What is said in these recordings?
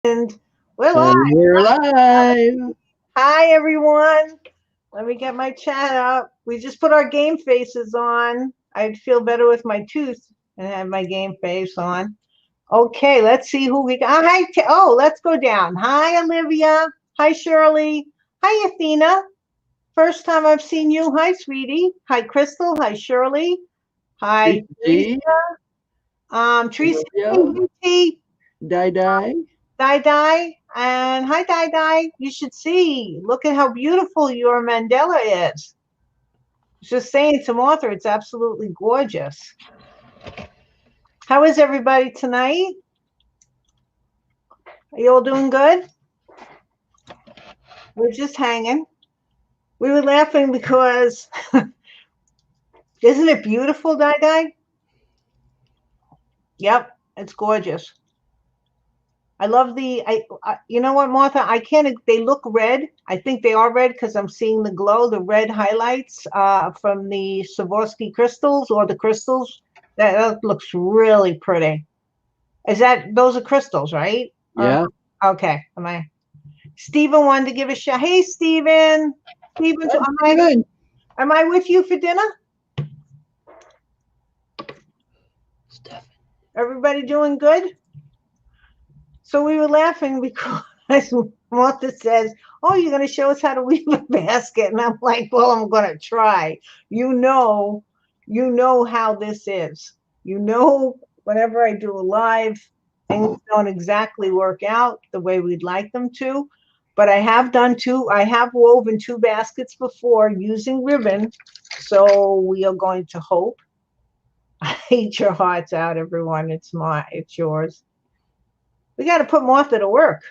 And we're live. And we're live. Hi, everyone. Let me get my chat up. We just put our game faces on. I'd feel better with my tooth and have my game face on. Okay, let's see who we got. Hi. Let's go down. Hi, Olivia. Hi, Shirley. Hi, Athena. First time I've seen you. Hi, sweetie. Hi, Crystal. Hi, Shirley. Hi, Teresa. G, Teresa. Olivia, Hey, Die Die. Di, and hi, Di. You should see. Look at how beautiful your Mandela is. Just saying to Martha, it's absolutely gorgeous. How is everybody tonight? Are you all doing good? We're just hanging. We were laughing because isn't it beautiful, Di? Yep, it's gorgeous. I love you know what, Martha? I can't, they look red. I think they are red because I'm seeing the glow, the red highlights from the Swarovski crystals or the crystals. That looks really pretty. Those are crystals, right? Yeah. Okay. Stephen wanted to give a shout. Hey, Stephen. Stephen, Hi, Steven. am I with you for dinner? Everybody doing good? So we were laughing because Martha says, "Oh, you're going to show us how to weave a basket," and I'm like, "Well, I'm going to try." You know how this is. Whenever I do a live, things don't exactly work out the way we'd like them to. But I have done two. I have woven two baskets before using ribbon. So we are going to hope. Eat your hearts out, everyone. It's yours. We got to put Martha to work.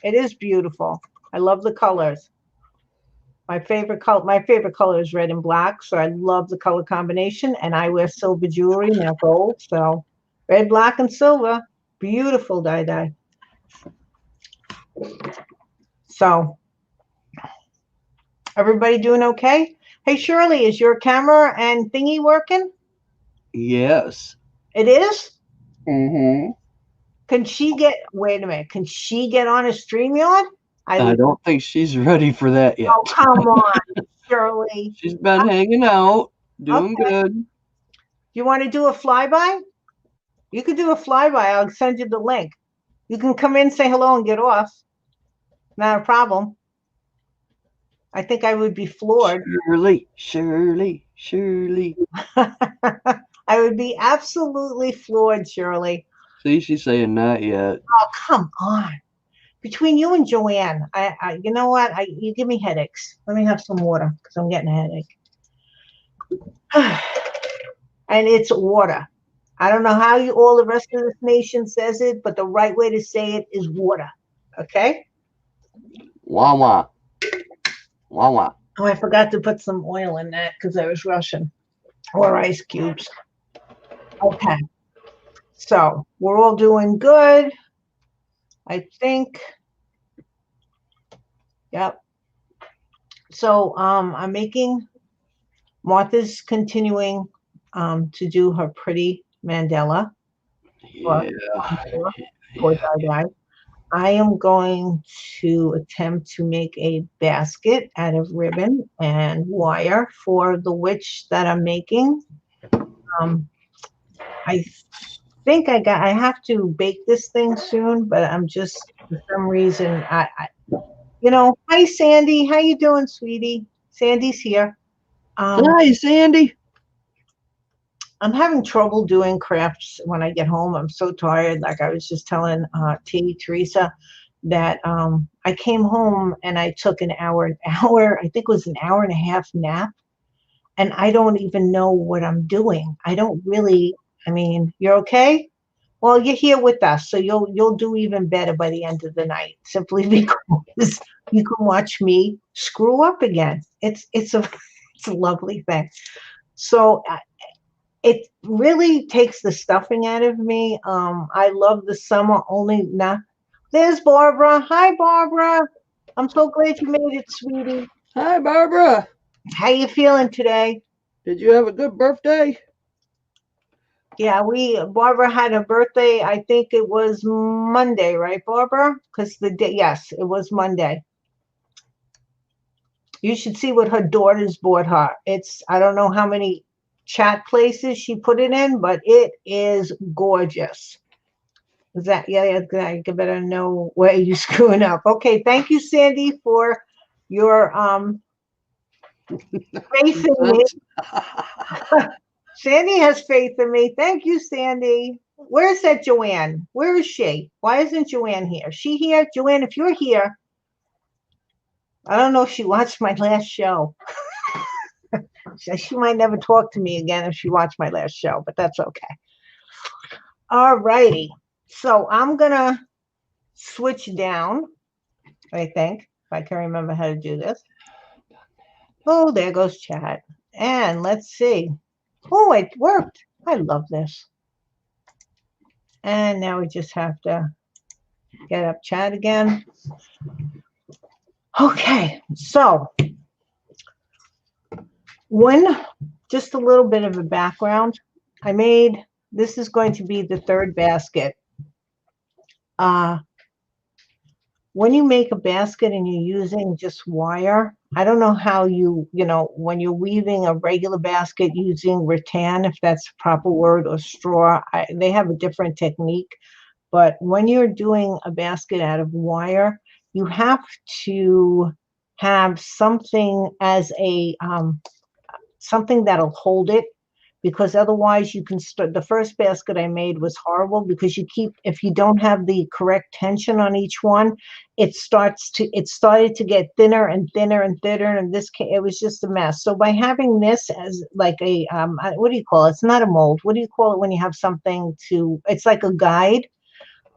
It is beautiful. I love the colors. My favorite color is red and black, so I love the color combination. And I wear silver jewelry, not gold. So red, black, and silver, beautiful dye. So everybody doing okay? Hey Shirley, is your camera and thingy working? Yes. It is. Mm-hmm. Can she get? Wait a minute. Can she get on a StreamYard? I don't think she's ready for that yet. Oh, come on, Shirley. She's been hanging out, doing Okay. good. You want to do a flyby? You could do a flyby. I'll send you the link. You can come in, say hello, and get off. Not a problem. I think I would be floored. Shirley. I would be absolutely floored, Shirley. See, she's saying not yet. Oh, come on. Between you and Joanne, you know what? You give me headaches. Let me have some water because I'm getting a headache. And it's water. I don't know how all the rest of this nation says it, but the right way to say it is water. Okay? Wah wah. Wah wah. Oh, I forgot to put some oil in that because I was rushing. Or ice cubes. Okay. So we're all doing good. I think. Yep. So I'm making Martha's continuing to do her pretty Mandela for, Yeah. for Dai. I am going to attempt to make a basket out of ribbon and wire for the witch that I'm making. Um, I think I have to bake this thing soon, but I'm just for some reason hi Sandy, how you doing, sweetie? Sandy's here. Um, Hi, Sandy. I'm having trouble doing crafts when I get home. I'm so tired. Like I was just telling Teresa that I came home and I took I think it was an hour and a half nap, and I don't even know what I'm doing. I don't really. I mean, you're okay. Well, you're here with us, so you'll do even better by the end of the night, simply because you can watch me screw up again. It's a it's a lovely thing. So it really takes the stuffing out of me. I love the summer only now. There's Barbara. Hi, Barbara. I'm so glad you made it, sweetie. Hi, Barbara. How you feeling today? Did you have a good birthday? Yeah, Barbara had a birthday. I think it was Monday, right, Barbara? Because the day, yes, it was Monday. You should see what her daughters bought her. It's, I don't know how many chat places she put it in, but it is gorgeous. Is that, yeah, yeah, you better know where you screwing up. Okay, thank you, Sandy, for your faith in me. That's- Sandy has faith in me. Thank you, Sandy. Where's that Joanne? Where is she? Why isn't Joanne here? She here? Joanne, if you're here, I don't know if she watched my last show. She might never talk to me again if she watched my last show, but that's okay. All righty. So I'm gonna switch down, I think, if I can remember how to do this. Oh, there goes chat. And let's see. Oh, it worked. I love this. And now we just have to get up chat again. Okay, so when just a little bit of a background, I made this is going to be the third basket. Uh, when you make a basket and you're using just wire, I don't know how when you're weaving a regular basket using rattan, if that's the proper word, or straw, they have a different technique. But when you're doing a basket out of wire, you have to have something as a something that'll hold it, because otherwise you can start. The first basket I made was horrible because if you don't have the correct tension on each one, it started to get thinner and thinner and thinner, and it was just a mess. So by having this as like a what do you call it? It's not a mold. What do you call it when you have something to? It's like a guide.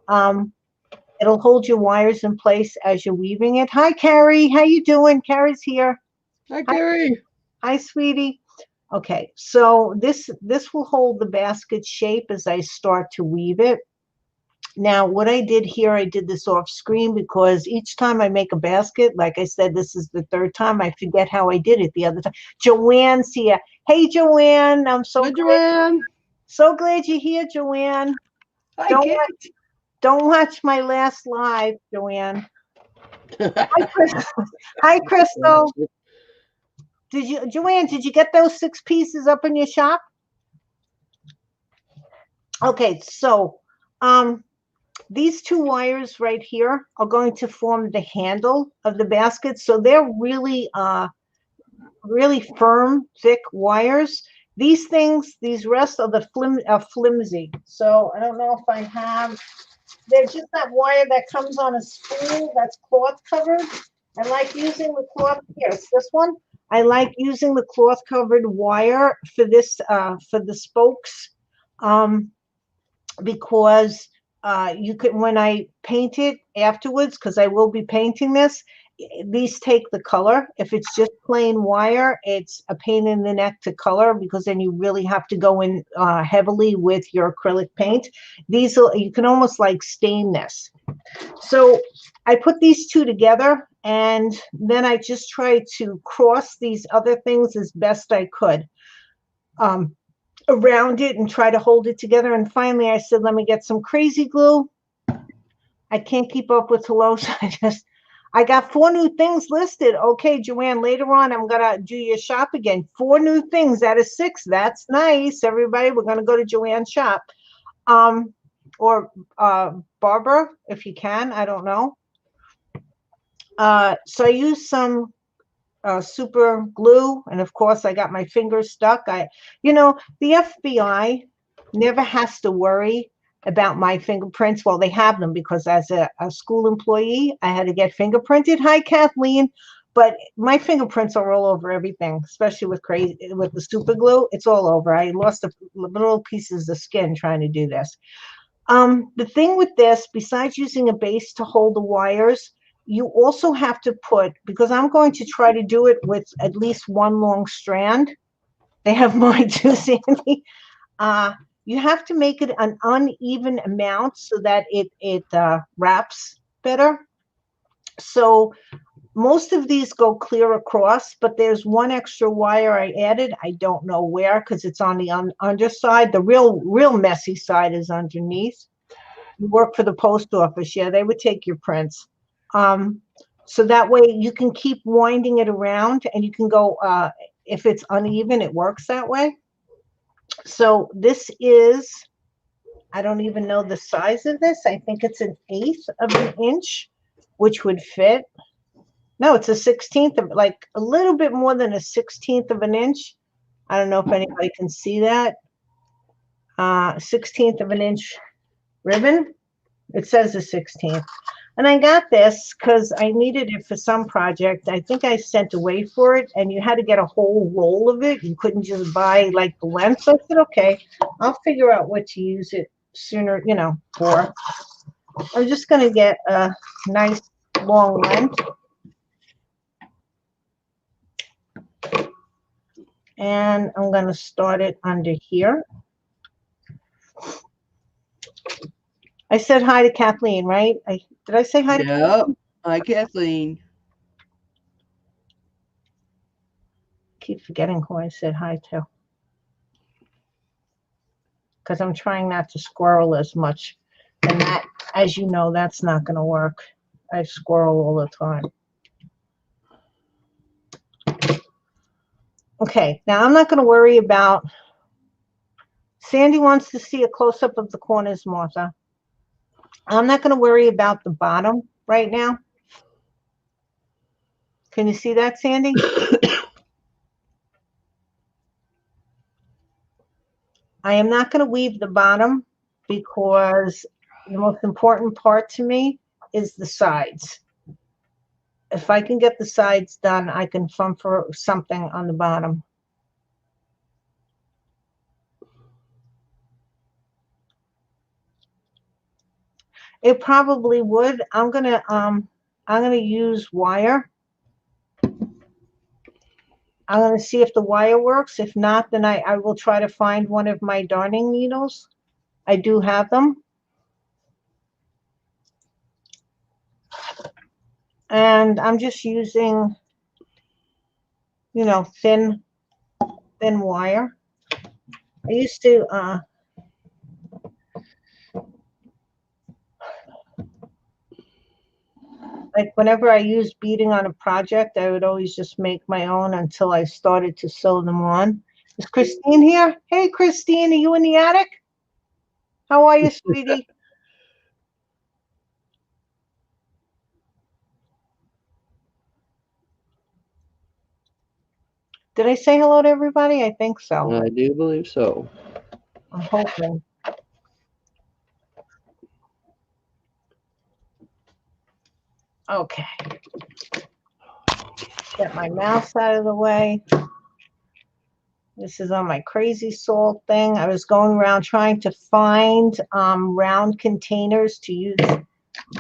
Um, it'll hold your wires in place as you're weaving it. Hi, Carrie. How you doing? Carrie's here. Hi, Hi, Carrie. hi, sweetie. Okay, so this will hold the basket shape as I start to weave it. Now, what I did here, I did this off screen because each time I make a basket, like I said, this is the third time, I forget how I did it the other time. Joanne's here. Hey, Joanne, I'm Hi, Joanne. so glad you're here, Joanne. Hi, Don't Kate. wa- don't watch my last live, Joanne. Hi, Crystal. Hi, Crystal. Joanne? Did you get those 6 pieces up in your shop? Okay, so um, these two wires right here are going to form the handle of the basket. So they're really firm, thick wires. These things, these rest of the are flimsy. So I don't know if I have. They're just that wire that comes on a spool that's cloth covered. I like using the cloth. Here, it's this one. I like using the cloth covered wire for this for the spokes. Um, because you could, when I paint it afterwards, because I will be painting this, these take the color. If it's just plain wire, it's a pain in the neck to color because then you really have to go in heavily with your acrylic paint. You can almost like stain this. So I put these two together and then I just try to cross these other things as best I could. Um, Around it and try to hold it together. And finally, I said, let me get some crazy glue. I can't keep up with hello, so I got 4 new things listed. Okay, Joanne, later on, I'm going to do your shop again. 4 new things out of 6. That's nice. Everybody, we're going to go to Joanne's shop. Um, or Barbara, if you can, I don't know. So I used some super glue, and of course I got my fingers stuck. The FBI never has to worry about my fingerprints. Well, they have them because as a school employee I had to get fingerprinted. Hi, Kathleen. But my fingerprints are all over everything, especially with the super glue. It's all over. I lost little pieces of skin trying to do this. The thing with this, besides using a base to hold the wires, you also have to put, because I'm going to try to do it with at least one long strand. They have mine too, Sandy. Uh, you have to make it an uneven amount so that it wraps better. So Most of these go clear across, but there's one extra wire I added. I don't know where because it's on the underside. The real messy side is underneath. You work for the post office. Yeah, they would take your prints. Um, so that way you can keep winding it around and you can go, if it's uneven, it works that way. So this is, I don't even know the size of this. I think it's an eighth of an inch, which would fit. No, it's a 16th of, like a little bit more than a 16th of an inch. I don't know if anybody can see that. 16th of an inch ribbon. It says a 16th. And I got this because I needed it for some project. I think I sent away for it, and you had to get a whole roll of it. You couldn't just buy like the length. So I said, okay, I'll figure out what to use it sooner, for. I'm just going to get a nice long length. And I'm going to start it under here. I said hi to Kathleen, right? Did I say hi to Yep. Kathleen? Hi, Kathleen. Keep forgetting who I said hi to. Because I'm trying not to squirrel as much. And that, as you know, that's not going to work. I squirrel all the time. Okay, now I'm not going to worry about. Sandy wants to see a close-up of the corners, Martha. I'm not going to worry about the bottom right now. Can you see that, Sandy? I am not going to weave the bottom because the most important part to me is the sides. If I can get the sides done, I can fun for something on the bottom. It probably would. I'm gonna use wire. I'm gonna see if the wire works. If not, then I will try to find one of my darning needles. I do have them. And I'm just using, thin wire. I used to like whenever I used beading on a project, I would always just make my own until I started to sew them on. Is Christine here? Hey, Christine, are you in the attic? How are you, sweetie? Did I say hello to everybody? I think so. I do believe so. I'm hoping. Okay. Get my mouse out of the way. This is on my crazy salt thing. I was going around trying to find round containers to use.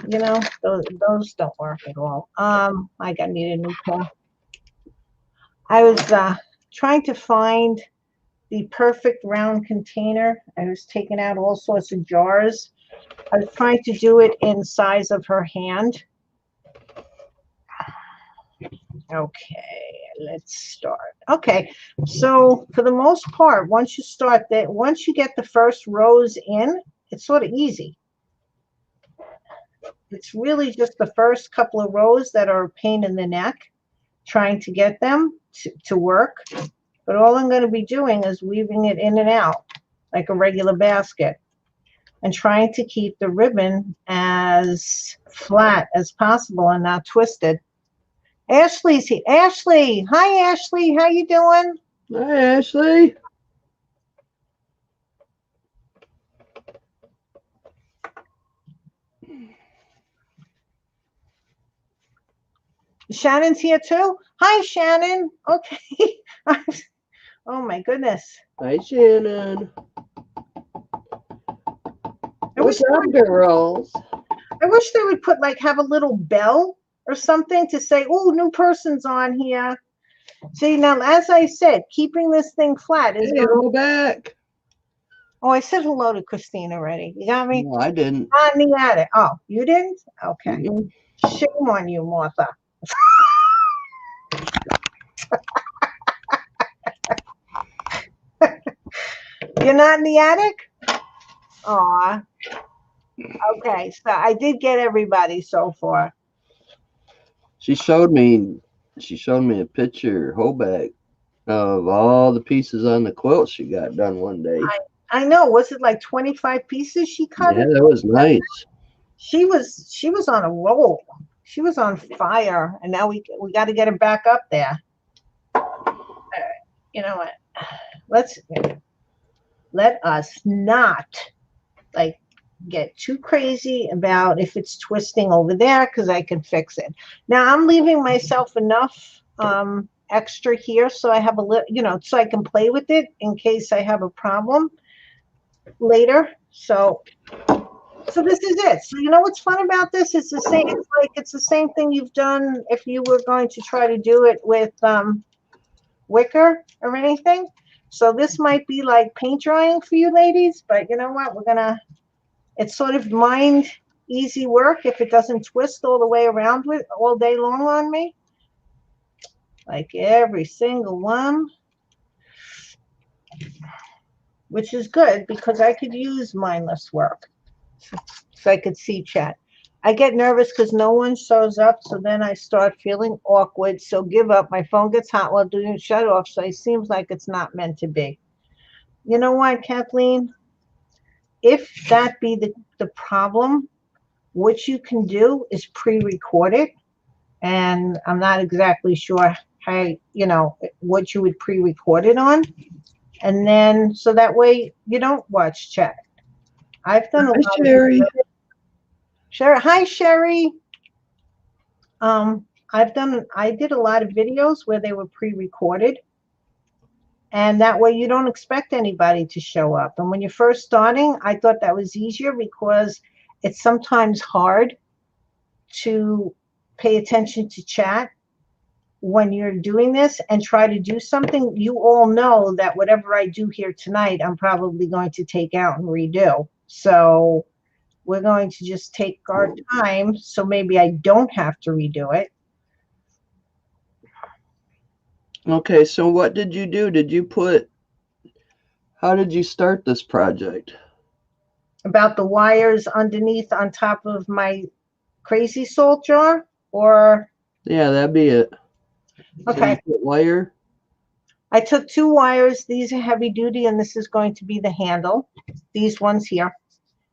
Those don't work at all. I need a new pair. I was trying to find the perfect round container. I was taking out all sorts of jars. I was trying to do it in size of her hand. Okay, let's start. Okay, so for the most part, once you get the first rows in, it's sort of easy. It's really just the first couple of rows that are a pain in the neck, trying to get them to work. But all I'm going to be doing is weaving it in and out like a regular basket and trying to keep the ribbon as flat as possible and not twisted. Ashley's here. Ashley, hi Ashley, how you doing? Hi, Ashley. Shannon's here too. Hi Shannon. Okay. Oh my goodness. Hi, Shannon. I wish What's up, girls? I wish they would put have a little bell or something to say, "Oh, new person's on here." See, now as I said, keeping this thing flat is Hey, going. we're back. Oh, I said hello to Christine already. You got me? No, I didn't. On the attic. Oh, you didn't? Okay. Mm-mm. Shame on you, Martha. You're not in the attic? Aw. Okay, so I did get everybody so far. She showed me. She showed me a picture, whole back, of all the pieces on the quilt she got done one day. I know. Was it like 25 pieces she cut Yeah, it? that was nice. She was on a roll. She was on fire, and now we got to get her back up there. You know what? Let's let us not like get too crazy about if it's twisting over there because I can fix it. Now I'm leaving myself enough extra here so I have a little, so I can play with it in case I have a problem later. So this is it. So you know what's fun about this? It's the same. It's the same thing you've done if you were going to try to do it with wicker or anything. So this might be like paint drying for you ladies, but you know what? It's sort of mind easy work if it doesn't twist all the way around with all day long on me. Like every single one, which is good because I could use mindless work. So I could see chat. I get nervous because no one shows up, so then I start feeling awkward. So give up. My phone gets hot while doing shut off, so it seems like it's not meant to be. You know what, Kathleen? If that be the problem, what you can do is pre-record it. And I'm not exactly sure how, what you would pre-record it on. And then, so that way you don't watch chat. I've done a Hi, lot of Sherry. videos. Sherry, hi, Sherry. I did a lot of videos where they were pre-recorded. And that way you don't expect anybody to show up. And when you're first starting, I thought that was easier because it's sometimes hard to pay attention to chat when you're doing this and try to do something. You all know that whatever I do here tonight, I'm probably going to take out and redo. So we're going to just take our time. So maybe I don't have to redo it. Okay, so what did you do? How did you start this project? About the wires underneath on top of my crazy salt jar, or Yeah, that'd be it. So you okay, put wire? I took two wires. These are heavy duty, and this is going to be the handle. These ones here.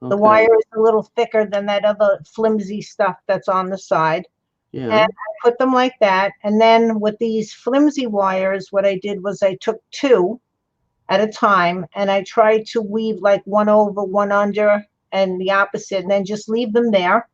The Okay, wire is a little thicker than that other flimsy stuff that's on the side. And yeah. I put them like that. And then with these flimsy wires, what I did was I took two at a time and I tried to weave like one over, one under, and the opposite, and then just leave them there.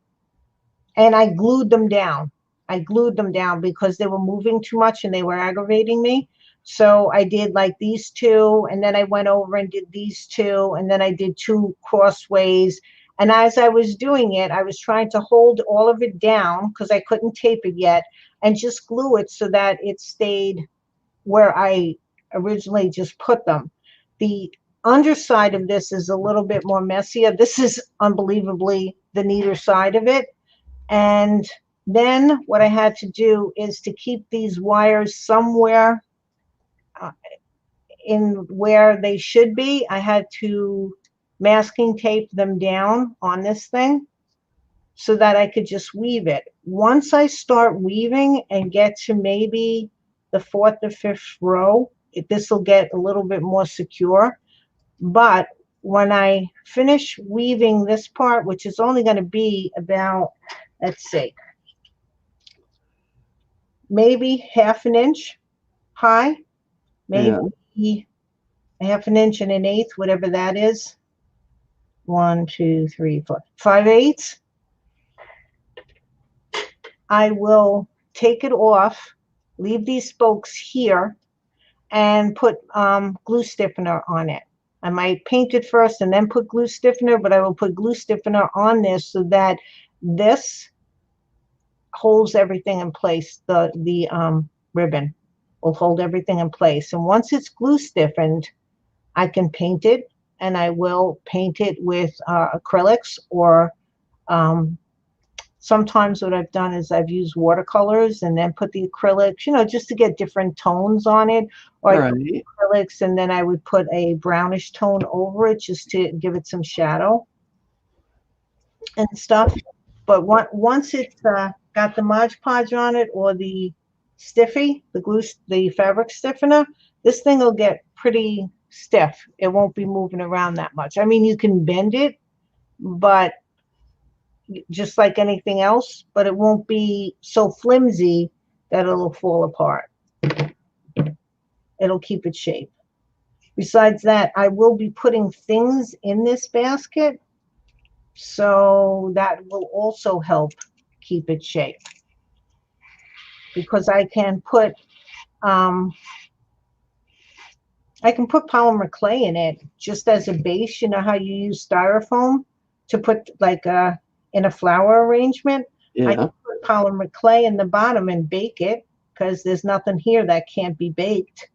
And I glued them down. I glued them down because they were moving too much and they were aggravating me. So I did like these two, and then I went over and did these two, and then I did two crossways. And as I was doing it, I was trying to hold all of it down because I couldn't tape it yet and just glue it so that it stayed where I originally just put them. The underside of this is a little bit more messier. This is unbelievably the neater side of it. And then what I had to do is to keep these wires somewhere uh, in where they should be. I had to masking tape them down on this thing so that I could just weave it. Once I start weaving and get to maybe the fourth or fifth row, this will get a little bit more secure. But when I finish weaving this part, which is only going to be about, let's see, maybe half an inch high, maybe Yeah. a half an inch and an eighth, whatever that is. 1, 2, 3, 4, 5/8. I will take it off, leave these spokes here, and put glue stiffener on it. I might paint it first and then put glue stiffener, but I will put glue stiffener on this so that this holds everything in place. The ribbon will hold everything in place. And once it's glue stiffened, I can paint it, and I will paint it with acrylics or um, sometimes what I've done is I've used watercolors and then put the acrylics, just to get different tones on it. Or I put Right. acrylics and then I would put a brownish tone over it just to give it some shadow and stuff. But once it's got the Mod Podge on it or the stiffy, the fabric stiffener, this thing will get pretty stiff. It won't be moving around that much. I mean, you can bend it, but just like anything else, but it won't be so flimsy that it'll fall apart. It'll keep its shape. Besides that, I will be putting things in this basket, so that will also help keep its shape because um, I can put polymer clay in it just as a base. You know how you use styrofoam to put like in a flower arrangement? I Yeah. can put polymer clay in the bottom and bake it because there's nothing here that can't be baked.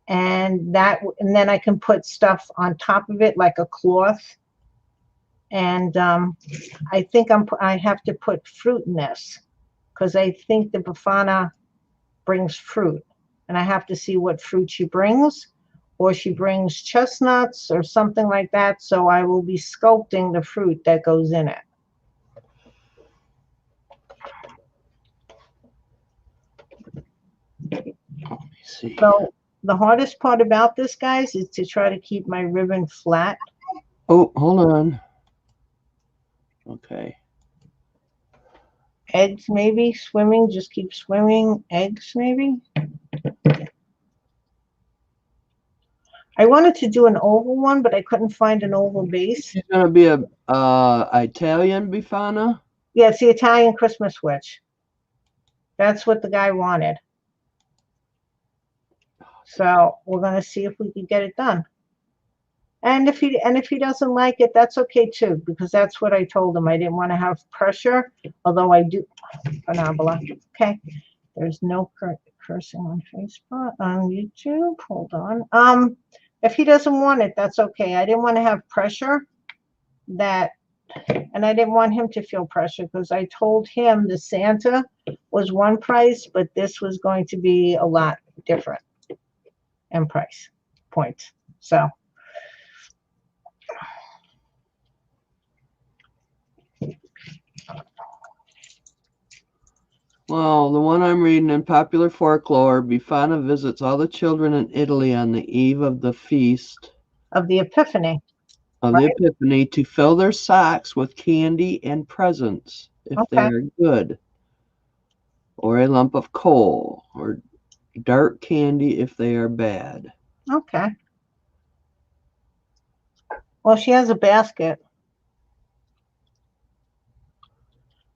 And then I can put stuff on top of it like a cloth. And I think I have to put fruit in this because I think the Befana brings fruit, and I have to see what fruit she brings, or she brings chestnuts or something like that. So I will be sculpting the fruit that goes in it. Let me see. So the hardest part about this, guys, is to try to keep my ribbon flat. Oh, hold on. Okay. Eggs, maybe swimming, just keep swimming. Eggs, maybe. I wanted to do an oval one, but I couldn't find an oval base. She's gonna be a Italian Befana. Yeah, it's the Italian Christmas witch. That's what the guy wanted. So we're gonna see if we can get it done. And if he doesn't like it, that's okay too, because that's what I told him. I didn't want to have pressure, although I do. Parabola. Okay. There's no cursing on Facebook, on YouTube. Hold on. If he doesn't want it, that's okay. I didn't want to have pressure and I didn't want him to feel pressure because I told him the Santa was one price, but this was going to be a lot different in price points. So Well, the one I'm reading in popular folklore, Befana visits all the children in Italy on the eve of the feast of the Epiphany, of the right? Epiphany to fill their sacks with candy and presents if they Okay. are good, or a lump of coal, or dark candy if they are bad. Okay. Well, she has a basket.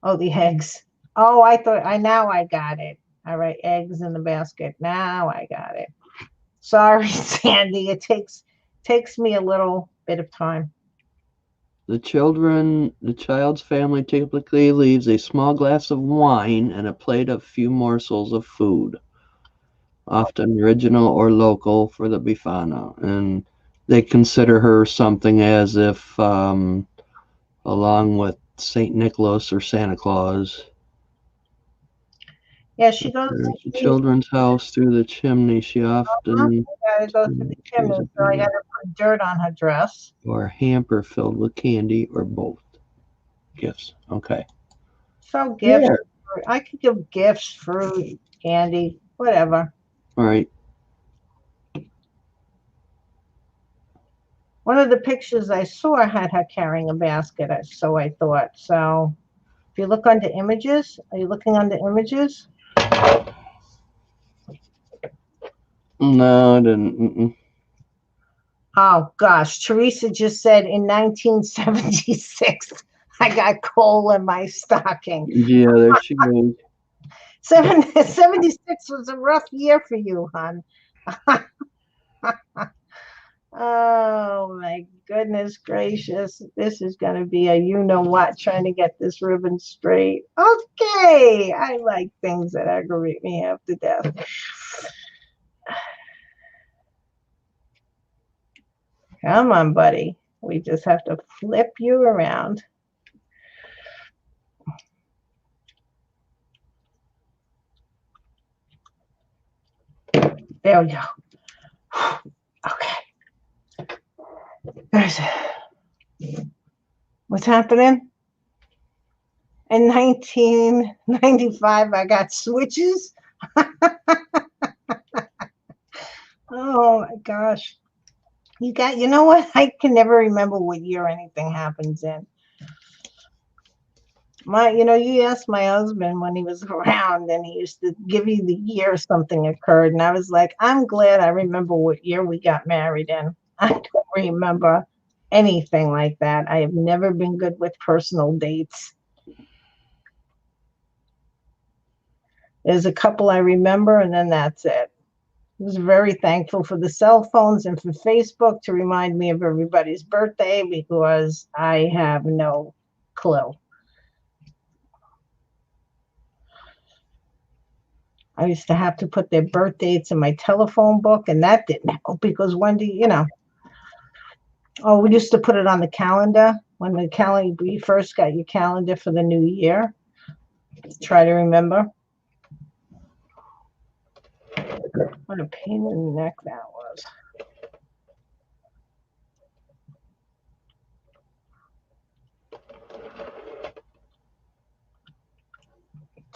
Oh, the eggs. Oh, now I got it. All right, eggs in the basket. Now I got it. Sorry, Sandy. It takes me a little bit of time. The child's family typically leaves a small glass of wine and a plate of few morsels of food, often original or local for the Befana. And they consider her something as if, along with St. Nicholas or Santa Claus, Yeah, she goes. there's a children's house through the chimney. She often Gotta go through the chimney, so I gotta put dirt on her dress. or a hamper filled with candy or both gifts. Okay. So gifts. There. I could give gifts, fruit, candy, whatever. All right. One of the pictures I saw had her carrying a basket, so I thought. So if you look under images, are you looking under images? No, I didn't. Mm-mm. Oh gosh, Teresa just said in 1976, I got coal in my stocking. Yeah, there she goes. 76 was a rough year for you, hon. Oh my goodness gracious. This is going to be a you know what trying to get this ribbon straight. Okay. I like things that aggravate me half to death. Come on, buddy. We just have to flip you around. There we go. Okay. There's what's happening? In 1995, I got switches. Oh my gosh. You know what? I can never remember what year anything happens in. You asked my husband when he was around and he used to give you the year something occurred. And I was like, I'm glad I remember what year we got married in. I don't remember anything like that. I have never been good with personal dates. There's a couple I remember, and then that's it. I was very thankful for the cell phones and for Facebook to remind me of everybody's birthday because I have no clue. I used to have to put their birth dates in my telephone book, and that didn't help because we used to put it on the calendar when you first got your calendar for the new year. Try to remember. What a pain in the neck that was.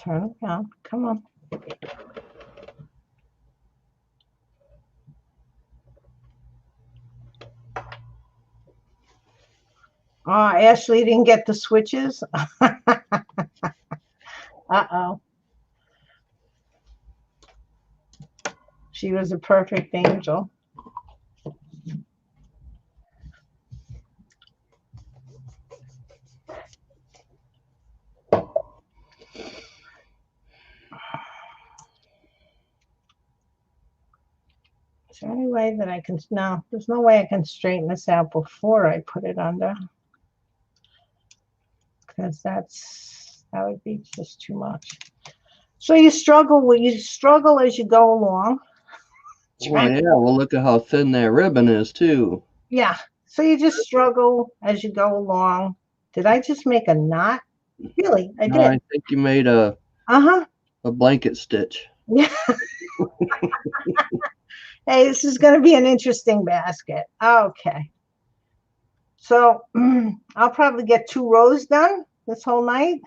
Turn it down. Come on. Oh, Ashley didn't get the switches. Uh-oh. She was a perfect angel. Is there any way that I can? No, there's no way I can straighten this out before I put it under. Because that would be just too much. So you struggle as you go along. Well, yeah, well, look at how thin that ribbon is, too. Yeah. So you just struggle as you go along. Did I just make a knot? Really? I No, did. I think you made a blanket stitch. Yeah. Hey, this is going to be an interesting basket. Okay. So I'll probably get 2 rows done this whole night.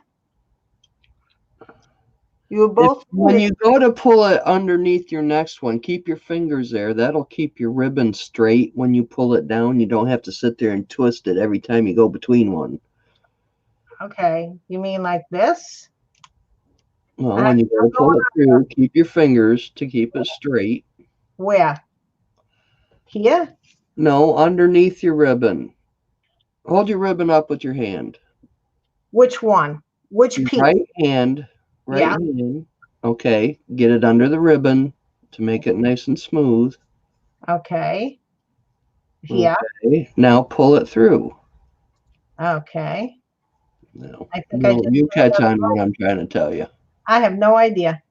You were both When you go to pull it underneath your next one, keep your fingers there. That'll keep your ribbon straight when you pull it down. You don't have to sit there and twist it every time you go between one. Okay. You mean like this? Well, when you go to pull it through, keep your fingers to keep it straight. Where? Here? No, underneath your ribbon. Hold your ribbon up with your hand. Which one? Which Your piece? right hand. Okay. Get it under the ribbon to make it nice and smooth. Okay. Here. Okay. Now pull it through. Okay. No, I think you catch on to what I'm trying to tell you. I have no idea.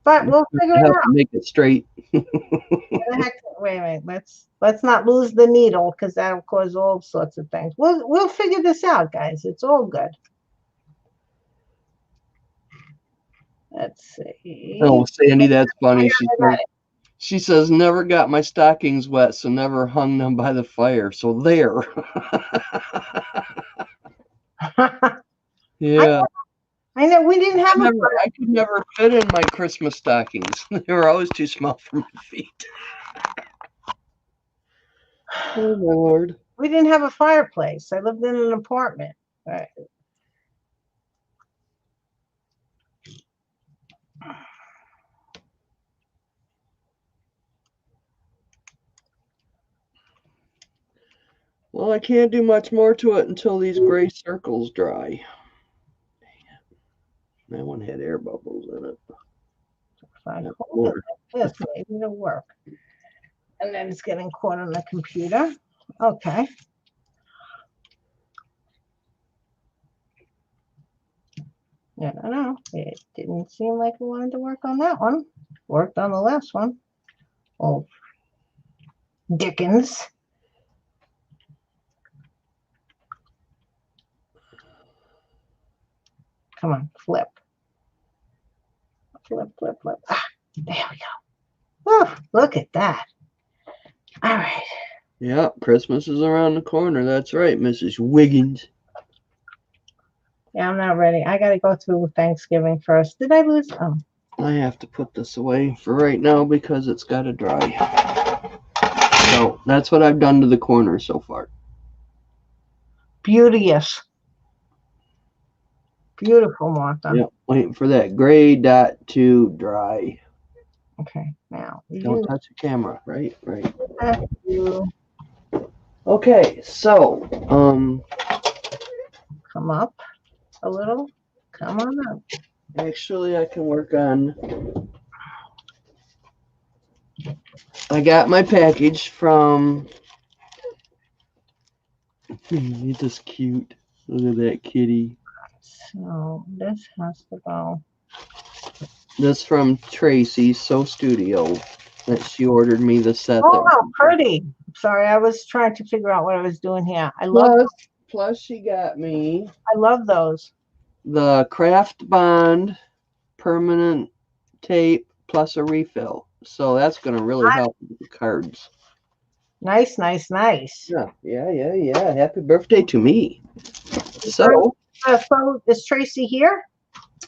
But we'll figure it out. Make it straight. Wait a minute. Let's not lose the needle because that'll cause all sorts of things. We'll figure this out, guys. It's all good. Let's see. Oh, Sandy, that's funny. She says, never got my stockings wet, so never hung them by the fire. So there. Yeah. I know we didn't have I could never fit in my Christmas stockings. They were always too small for my feet. Oh, my Lord. We didn't have a fireplace. I lived in an apartment. All right. Well, I can't do much more to it until these gray circles dry. Dang it. That one had air bubbles in it. Fine. Hold it like this, maybe it'll work. And then it's getting caught on the computer. Okay. Yeah, I know. It didn't seem like we wanted to work on that one. Worked on the last one. Oh, Dickens. Come on, flip. Flip, flip, flip. Ah, there we go. Oh, look at that. All right. Yep, Christmas is around the corner. That's right, Mrs. Wiggins. Yeah, I'm not ready. I got to go through Thanksgiving first. Did I lose? Oh, I have to put this away for right now because it's got to dry. So that's what I've done to the corner so far. beauteous. Beautiful, Martha. Yep, waiting for that gray dot to dry. Okay, now Don't you touch the camera. Right, right. have to Okay, so come up a little. Come on up. actually I can work on. I got my package from. This is cute. Look at that kitty. So this has to go. This from Tracy Sew Studio. That she ordered me the set Oh, that. how pretty. Sorry, I was trying to figure out what I was doing here. Plus she got me I love those. the Craft Bond permanent tape plus a refill. So that's gonna really help with the cards. Nice, nice, nice. Yeah. Happy birthday to me. So So is Tracy here?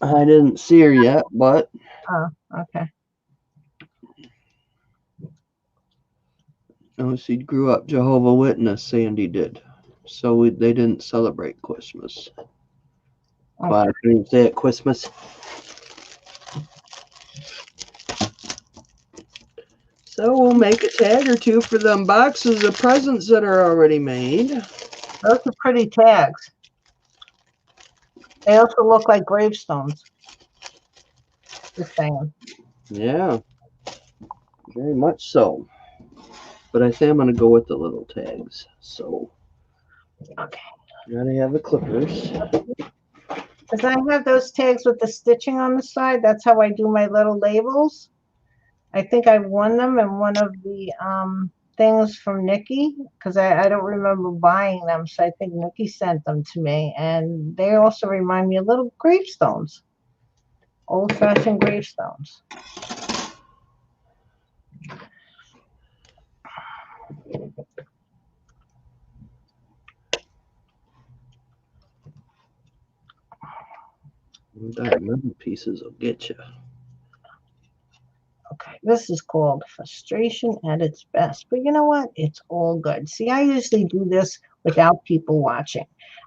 I didn't see her yet, but Oh, okay. oh, she grew up Jehovah Witness. Sandy did, so they didn't celebrate Christmas. Okay. Well, I couldn't say it Christmas. So we'll make a tag or two for them boxes of presents that are already made. Those are pretty tags. They also look like gravestones. Just saying. Yeah, very much so. But I think I'm gonna go with the little tags. So Okay. gotta have the clippers. Because I have those tags with the stitching on the side. That's how I do my little labels. I think I won them in one of the things from Nikki because I don't remember buying them. So I think Nikki sent them to me. And they also remind me of little gravestones, old-fashioned gravestones. Diamond pieces will get you. Okay, this is called frustration at its best. But you know what? It's all good. See, I usually do this without people watching.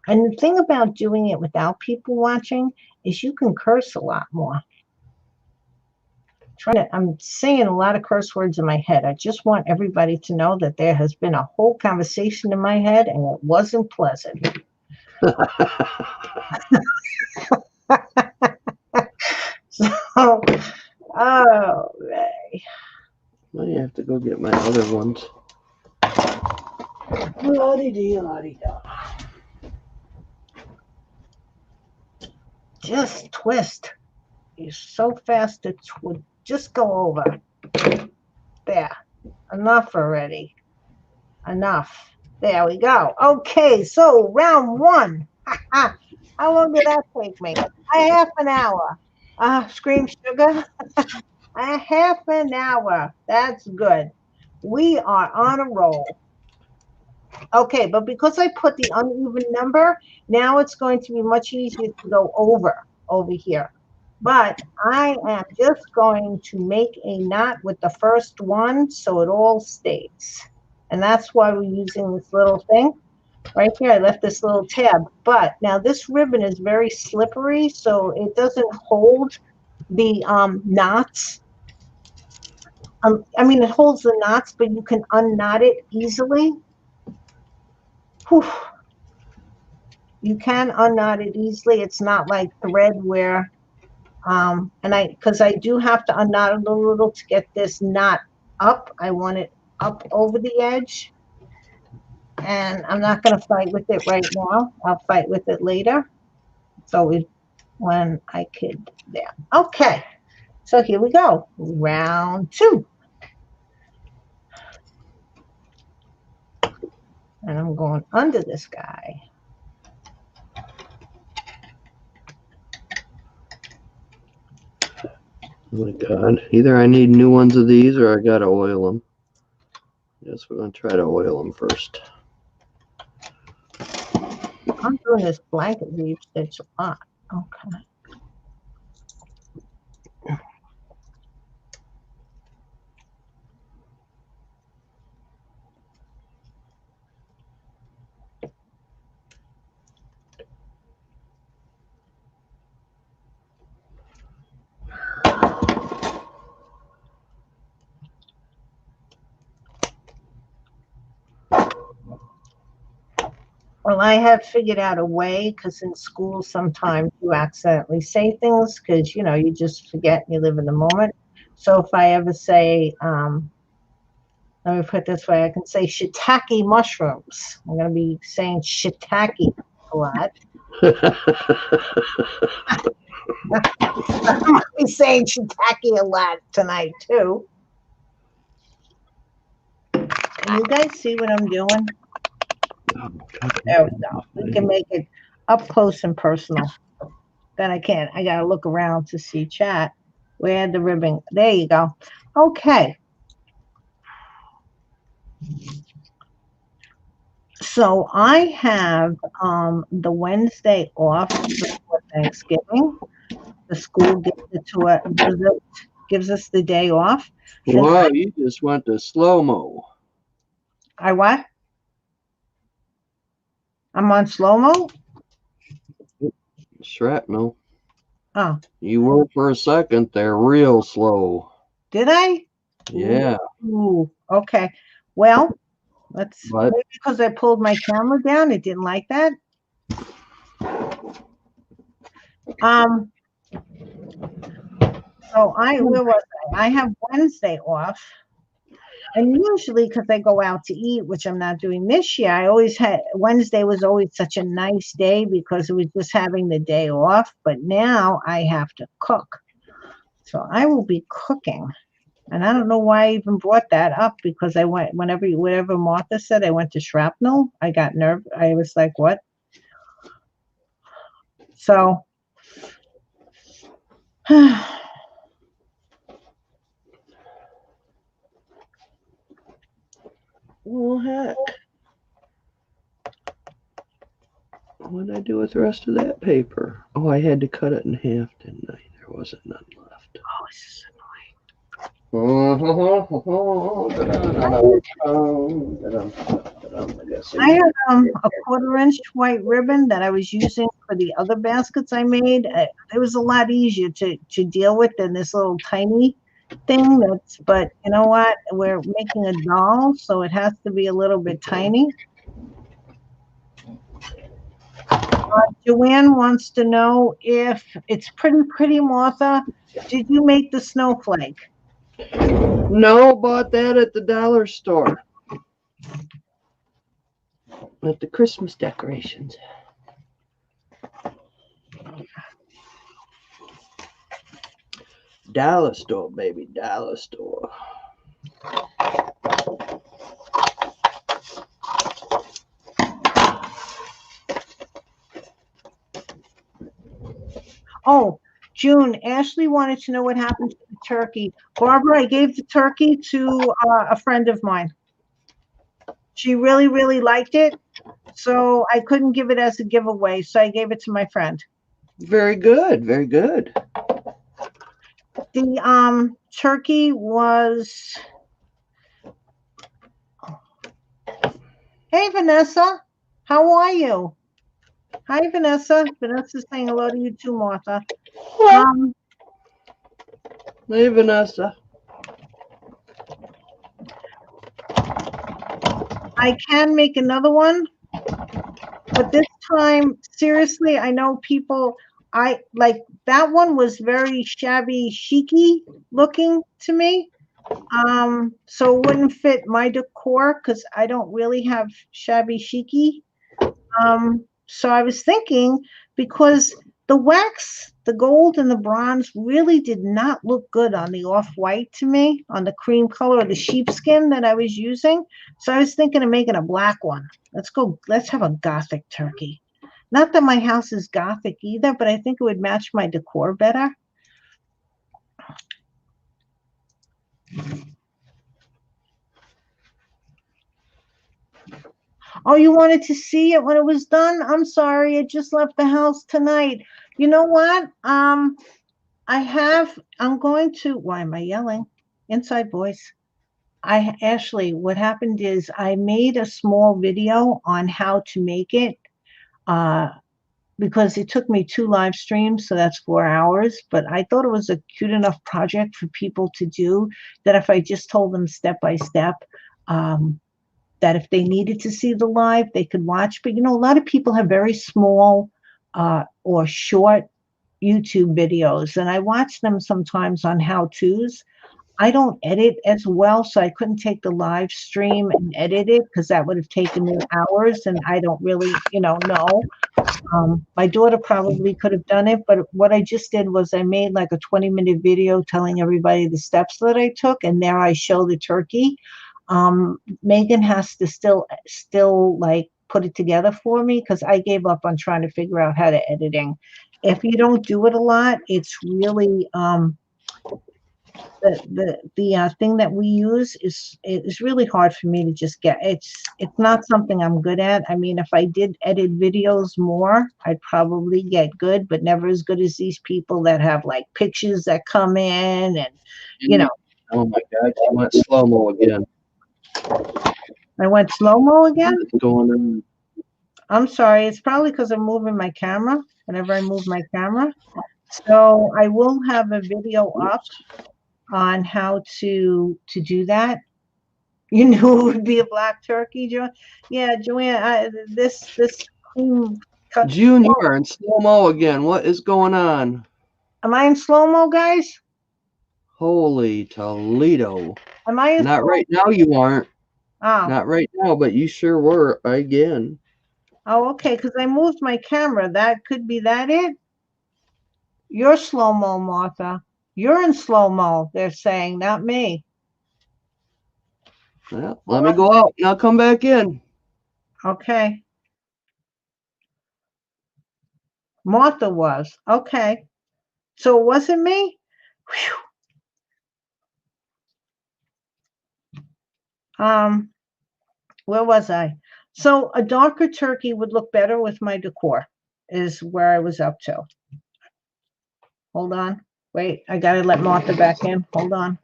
And the thing about doing it without people watching is you can curse a lot more. I'm saying a lot of curse words in my head. I just want everybody to know that there has been a whole conversation in my head and it wasn't pleasant. So, oh, I have to go get my other ones. La-dee-dee, la-dee-da. just twist. You're so fast it would just go over. There. Enough already. Enough. There we go. Okay, so round one. How long did that take me? A half an hour. Scream sugar. A half an hour. That's good. We are on a roll. Okay, but because I put the uneven number, now it's going to be much easier to go over here. But I am just going to make a knot with the first one so it all stays. And that's why we're using this little thing. Right here, I left this little tab. But now this ribbon is very slippery, so it doesn't hold the knots. I mean, it holds the knots, but you can unknot it easily. Whew. You can unknot it easily. It's not like thread where, because I do have to unknot it a little to get this knot up. I want it up over the edge. And I'm not going to fight with it right now. I'll fight with it later. So when I could, there. Okay. So here we go. Round two. And I'm going under this guy. Oh my God. Either I need new ones of these or I gotta oil them. Guess we're gonna try to oil them first. I'm doing this blanket weave stitch a lot. Okay. Well, I have figured out a way because in school sometimes you accidentally say things because you just forget and you live in the moment. So if I ever say, let me put it this way, I can say shiitake mushrooms. I'm going to be saying shiitake a lot. I'm going to be saying shiitake a lot tonight too. Can you guys see what I'm doing? There we go. We can make it up close and personal. Then I can't. I got to look around to see chat. Where the ribbon? There you go. Okay. So I have the Wednesday off before Thanksgiving. The school gives us the day off. And Wow, you just went to slow-mo. I what? I'm on slow-mo? Shrapnel. Oh, You were for a second. They're real slow. did I? Yeah. Ooh, okay. Well, let's What? maybe because I pulled my camera down, it didn't like that. So where was I? I have Wednesday off. And usually, because I go out to eat, which I'm not doing this year, I always had Wednesday was always such a nice day because it was just having the day off. But now I have to cook. So I will be cooking. And I don't know why I even brought that up because I went whatever Martha said, I went to shrapnel. I got nervous. I was like, what? So Well, heck. What did I do with the rest of that paper? Oh, I had to cut it in half, didn't I? There wasn't none left. oh, this is I had a 1/4 inch white ribbon that I was using for the other baskets I made. It was a lot easier to deal with than this little tiny thing. But you know what? We're making a doll, so it has to be a little bit tiny. Joanne wants to know if it's pretty, Martha. Did you make the snowflake? No, bought that at the dollar store. At the Christmas decorations. Dollar store, baby, dollar store. Oh, June, Ashley wanted to know what happened to the turkey. Barbara, I gave the turkey to a friend of mine. She really, really liked it. So I couldn't give it as a giveaway. So I gave it to my friend. Very good, very good. The turkey was. Hey, Vanessa. How are you? Hi, Vanessa. Vanessa's saying hello to you too, Martha. Hey, Vanessa. I can make another one, but this time, seriously, I know people. I like that one was very shabby chicy looking to me. So it wouldn't fit my decor because I don't really have shabby chicy. So I was thinking because the wax, the gold and the bronze really did not look good on the off-white to me, on the cream color of the sheepskin that I was using. So I was thinking of making a black one. Let's have a gothic turkey. Not that my house is gothic either, but I think it would match my decor better. Oh, you wanted to see it when it was done? I'm sorry, it just left the house tonight. You know what? I'm going to, why am I yelling? Inside voice. Ashley, what happened is I made a small video on how to make it. Uh, because it took me two live streams, so that's 4 hours. But I thought it was a cute enough project for people to do that if I just told them step by step, um, that if they needed to see the live, they could watch. But a lot of people have very small or short YouTube videos, and I watch them sometimes on how to's. I don't edit as well, so I couldn't take the live stream and edit it because that would have taken me hours, and I don't really, know. My daughter probably could have done it, but what I just did was I made like a 20-minute video telling everybody the steps that I took, and there I show the turkey. Megan has to still like put it together for me because I gave up on trying to figure out how to editing. If you don't do it a lot, it's really the thing that we use is really hard for me to just get. It's not something I'm good at. I mean, if I did edit videos more, I'd probably get good, but never as good as these people that have like pictures that come in and you know. Oh my God, she went slow mo again. I went slow mo again. What's going on? I'm sorry. It's probably because I'm moving my camera. Whenever I move my camera, so I will have a video up on how to do that. You knew it would be a black turkey, Joanne. Yeah, Joanne. This cream cut. June, you are in slow mo again. What is going on? Am I in slow mo, guys? Holy Toledo. Am I in? Not right now, you aren't. Oh, Not right now, but you sure were again. oh, okay. Because I moved my camera. That could be that it. You're slow mo, Martha. You're in slow mo. They're saying, not me. Well, let me go out and I'll come back in. Okay. Martha was okay. So it wasn't me. Whew. Where was I? So a darker turkey would look better with my decor, is where I was up to. Hold on. Wait, I gotta let Martha back in. Hold on.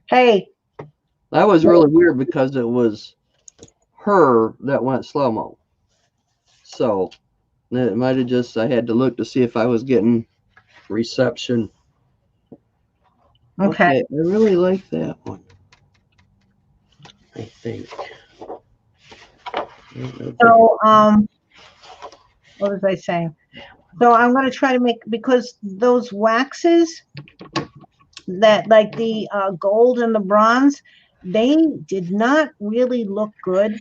Hey, That was really weird because it was her that went slow mo. So it might have just, I had to look to see if I was getting reception. okay. Okay, I really like that one. I think. So, what was I saying? So I'm gonna try to make because those waxes that like the gold and the bronze, they did not really look good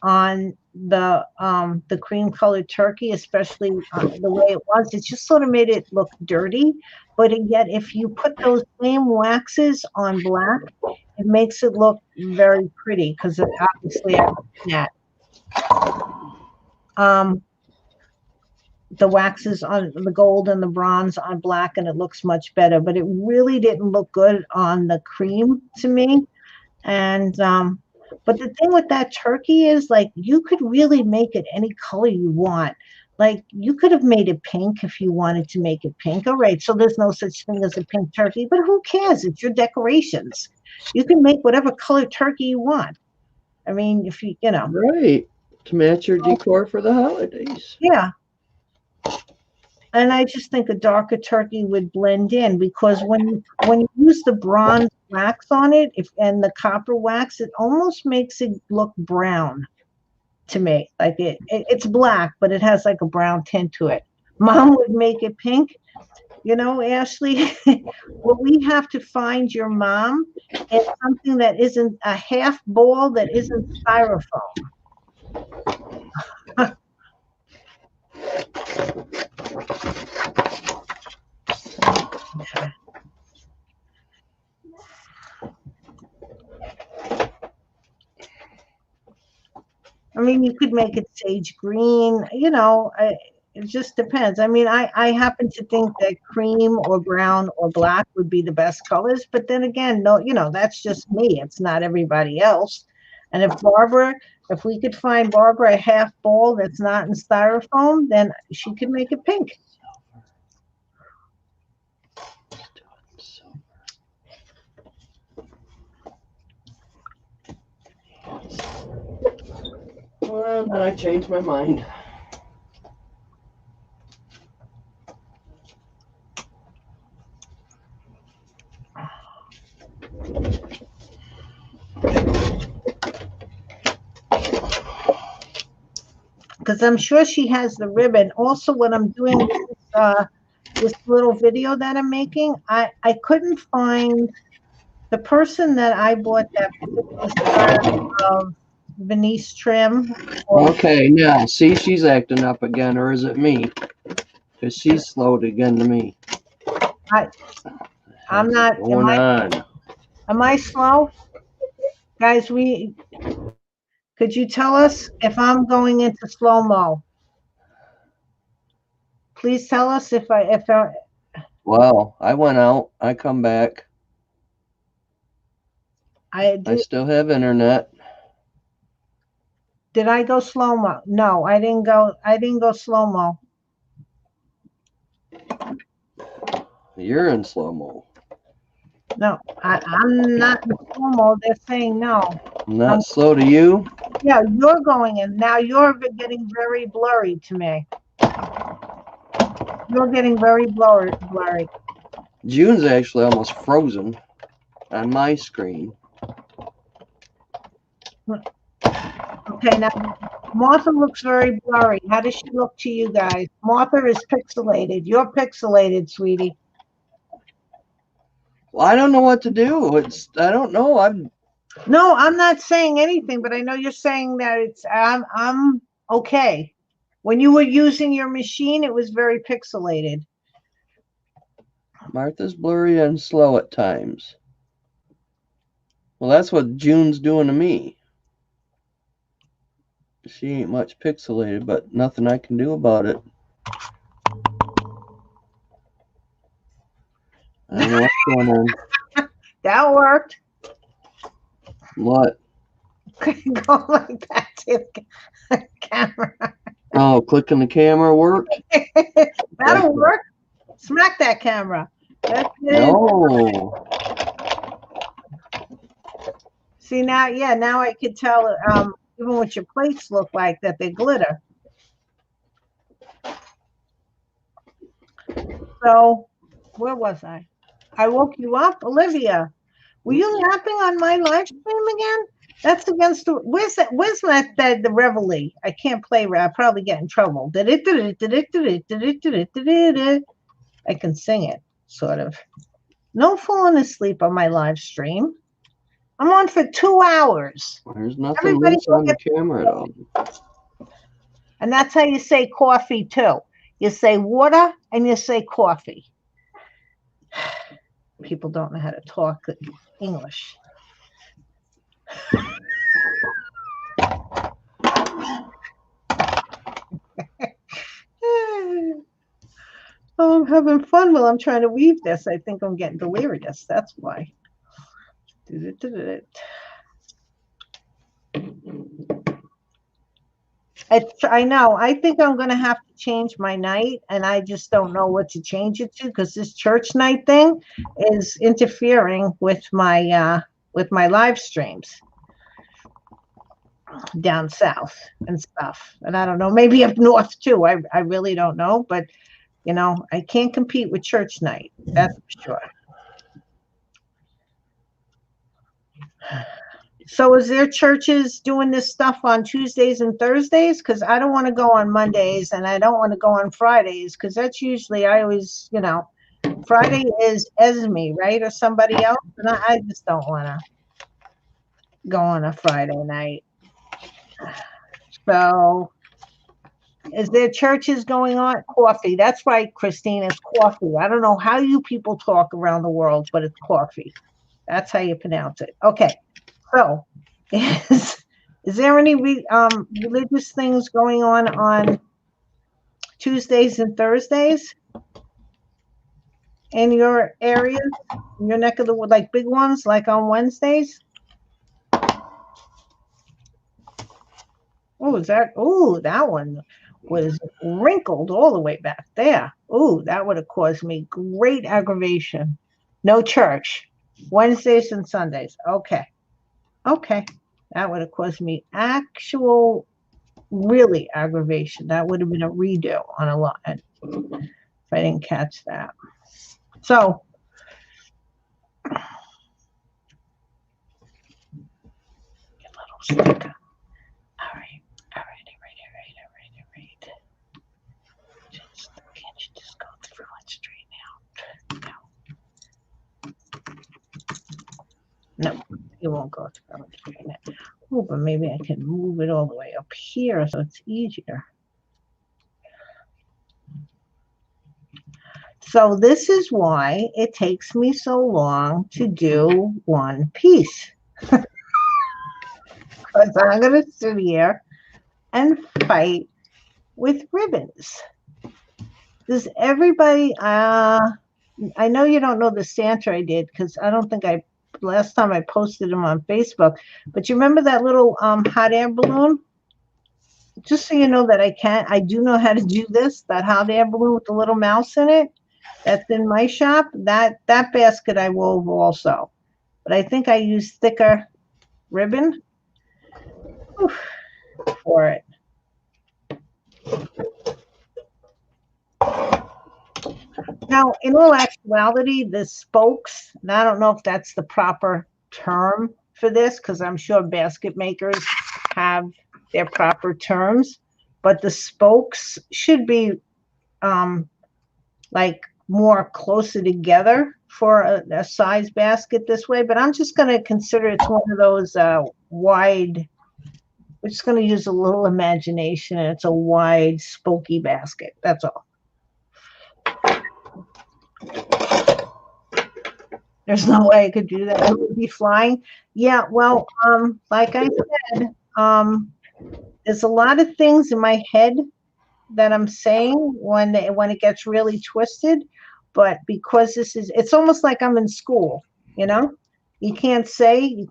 on the cream colored turkey, especially the way it was. It just sort of made it look dirty. But yet, if you put those same waxes on black, it makes it look very pretty because obviously I've seen that. Um, the waxes on the gold and the bronze on black, and it looks much better. But it really didn't look good on the cream to me. And but the thing with that turkey is like you could really make it any color you want. Like you could have made it pink if you wanted to make it pink. All right, so there's no such thing as a pink turkey, but who cares? It's your decorations. You can make whatever color turkey you want. I mean, if you. Right. To match your decor for the holidays. Yeah. And I just think a darker turkey would blend in because when you use the bronze wax on it, if and the copper wax, it almost makes it look brown to me. Like it's black, but it has like a brown tint to it. Mom would make it pink. Ashley, well, we have to find your mom and something that isn't a half ball that isn't styrofoam. Okay. I mean, you could make it sage green, it just depends. I mean, I happen to think that cream or brown or black would be the best colors, but then again, no, that's just me. It's not everybody else. And if we could find Barbara a half ball that's not in styrofoam, then she could make it pink. Well, then I changed my mind. Because I'm sure she has the ribbon. Also, when I'm doing this little video that I'm making, I couldn't find the person that I bought that particular style of Venice trim. Okay, now, see, she's acting up again, or is it me? Because she's slowed again to me. I'm not. What's going on? Am I slow? Guys, could you tell us if I'm going into slow-mo? Please tell us if I Well, I went out. I come back. I did. still have internet. Did I go slow-mo? No, I didn't go. I didn't go slow-mo. You're in slow-mo. No, I'm not in slow-mo. They're saying no. Not slow to you? Yeah, you're going in. Now you're getting very blurry to me. You're getting very blurry. June's actually almost frozen on my screen. Okay, now Martha looks very blurry. How does she look to you guys? Martha is pixelated. You're pixelated, sweetie. Well, I don't know what to do. I don't know. No, I'm not saying anything, but I know you're saying that I'm okay. When you were using your machine, it was very pixelated. Martha's blurry and slow at times. Well, that's what June's doing to me. She ain't much pixelated, but nothing I can do about it. I don't know what's going on. That worked. What? Go like that to the camera. Oh, clicking the camera worked? That'll work. Smack that camera. That's it. No. See now, yeah, now I could tell even what your plates look like that they glitter. So where was I? I woke you up, Olivia. Were you napping on my live stream again? That's against the where's that the reveille? I can't play I probably get in trouble. I can sing it, sort of. No falling asleep on my live stream. I'm on for 2 hours. There's nothing loose on the camera, though. And that's how you say coffee, too. You say water and you say coffee. People don't know how to talk English. Oh, I'm having fun while I'm trying to weave this. I think I'm getting delirious. That's why. I know. I think I'm going to have to change my night, and I just don't know what to change it to because this church night thing is interfering with my live streams down south and stuff. And I don't know, maybe up north too. I really don't know, but I can't compete with church night. That's for sure. So is there churches doing this stuff on Tuesdays and Thursdays? Because I don't want to go on Mondays and I don't want to go on Fridays because that's usually I always, Friday is Esme, right? Or somebody else. And I just don't want to go on a Friday night. So is there churches going on? Coffee. That's right, Christine. It's coffee. I don't know how you people talk around the world, but it's coffee. That's how you pronounce it. Okay. So, is there any religious things going on Tuesdays and Thursdays in your areas, in your neck of the wood, like big ones, like on Wednesdays? Oh, is that? Oh, that one was wrinkled all the way back there. Oh, that would have caused me great aggravation. No church. Wednesdays and Sundays. Okay. Okay. That would have caused me actual, really aggravation. That would have been a redo on a lot if I didn't catch that. So, you little sticker. All right. All right. All right. All right. All right. All right. Just, can't you just go through it straight out? No. No, it won't go through it straight out. Oh, but maybe I can move it all the way up here so it's easier. So this is why it takes me so long to do one piece. Because I'm going to sit here and fight with ribbons. Does everybody, I know you don't know the Santa I did because I don't think last time I posted them on Facebook, but you remember that little hot air balloon? Just so you know that I do know how to do this, that hot air balloon with the little mouse in it. That's in my shop. That basket I wove also, but I think I used thicker ribbon for it. Now, in all actuality, the spokes, and I don't know if that's the proper term for this because I'm sure basket makers have their proper terms, but the spokes should be like more closer together for a size basket this way, but I'm just going to consider it's one of those wide, we're just going to use a little imagination, and it's a wide, spokey basket. That's all. There's no way I could do that. It would be flying. Yeah, well, like I said, there's a lot of things in my head that I'm saying when it gets really twisted, but because it's almost like I'm in school, you know? You can't say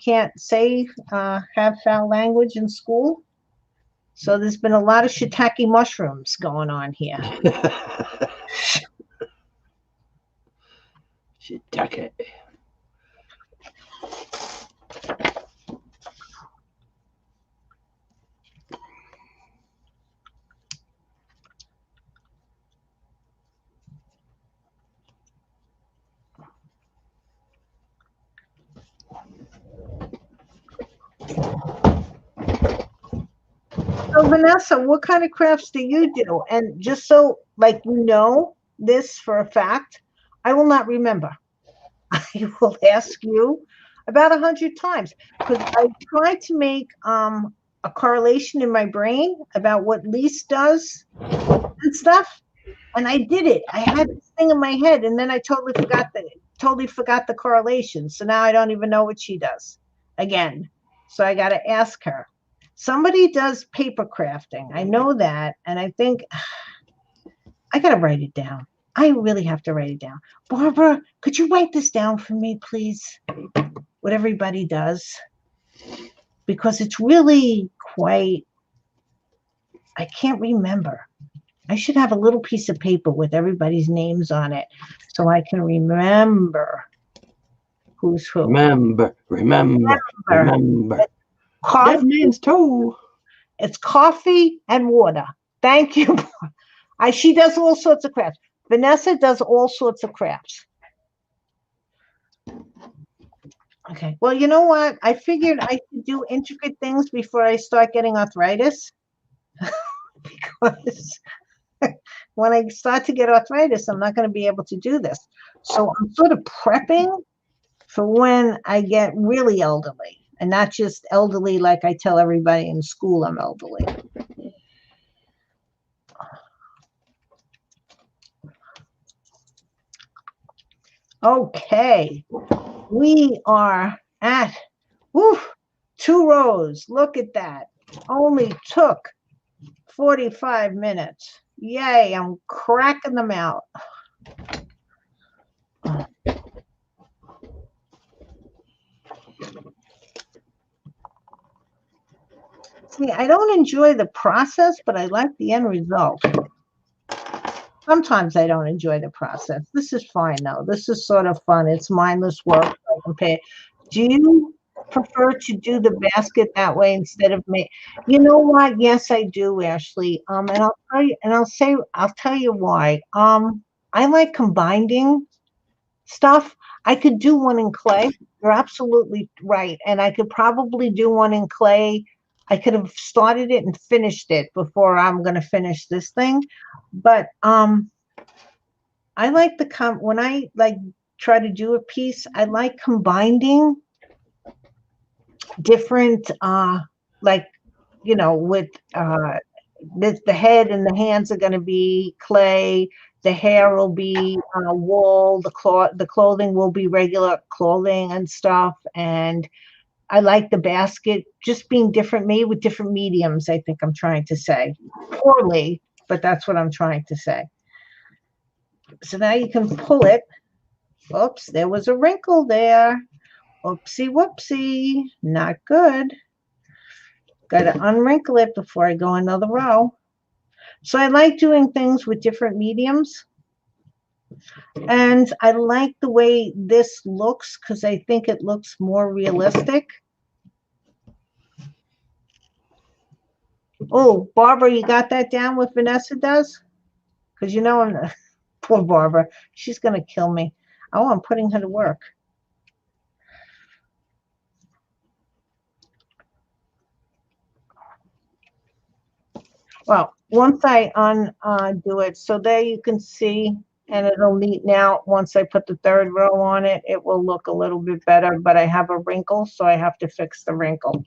have foul language in school. So there's been a lot of shiitake mushrooms going on here. Shiitake. So Vanessa, what kind of crafts do you do? And just so like you know this for a fact, I will not remember. I will ask you about 100 times because I try to make a correlation in my brain about what Lise does and stuff, and I did it. I had this thing in my head, and then I totally forgot the correlation. So now I don't even know what she does again. So I got to ask her. Somebody does paper crafting. I know that, and I think I got to write it down. I really have to write it down. Barbara, could you write this down for me, please? What everybody does. Because it's really quite, I can't remember. I should have a little piece of paper with everybody's names on it so I can remember who's who. Remember. Coffee, That means too. it's coffee and water. Thank you. She does all sorts of crafts. Vanessa does all sorts of crafts. Okay. Well, you know what? I figured I should do intricate things before I start getting arthritis. Because when I start to get arthritis, I'm not going to be able to do this. So I'm sort of prepping for when I get really elderly, and not just elderly like I tell everybody in school I'm elderly. Okay, we are at 2 rows. Look at that. Only took 45 minutes. Yay, I'm cracking them out. See, I don't enjoy the process, but I like the end result. Sometimes I don't enjoy the process. This is fine though. This is sort of fun. It's mindless work. I can pay. Do you prefer to do the basket that way instead of me? You know what? Yes, I do, Ashley. And I'll tell you, and I'll tell you why. I like combining stuff. I could do one in clay. You're absolutely right. And I could probably do one in clay. I could have started it and finished it before I'm going to finish this thing. But I like when I like try to do a piece, I like combining different like with the head and the hands are going to be clay, the hair will be wool, the clothing will be regular clothing and stuff, and I like the basket just being different, made with different mediums. I think I'm trying to say poorly, but that's what I'm trying to say. So now you can pull it. Oops, there was a wrinkle there. Oopsie whoopsie, not good. Got to unwrinkle it before I go another row. So I like doing things with different mediums. And I like the way this looks because I think it looks more realistic. Oh, Barbara, you got that down what Vanessa does? Because poor Barbara, she's going to kill me. Oh, I'm putting her to work. Well, once I undo it, so there you can see, and it'll neaten out. Once I put the third row on it, it will look a little bit better, but I have a wrinkle, so I have to fix the wrinkle.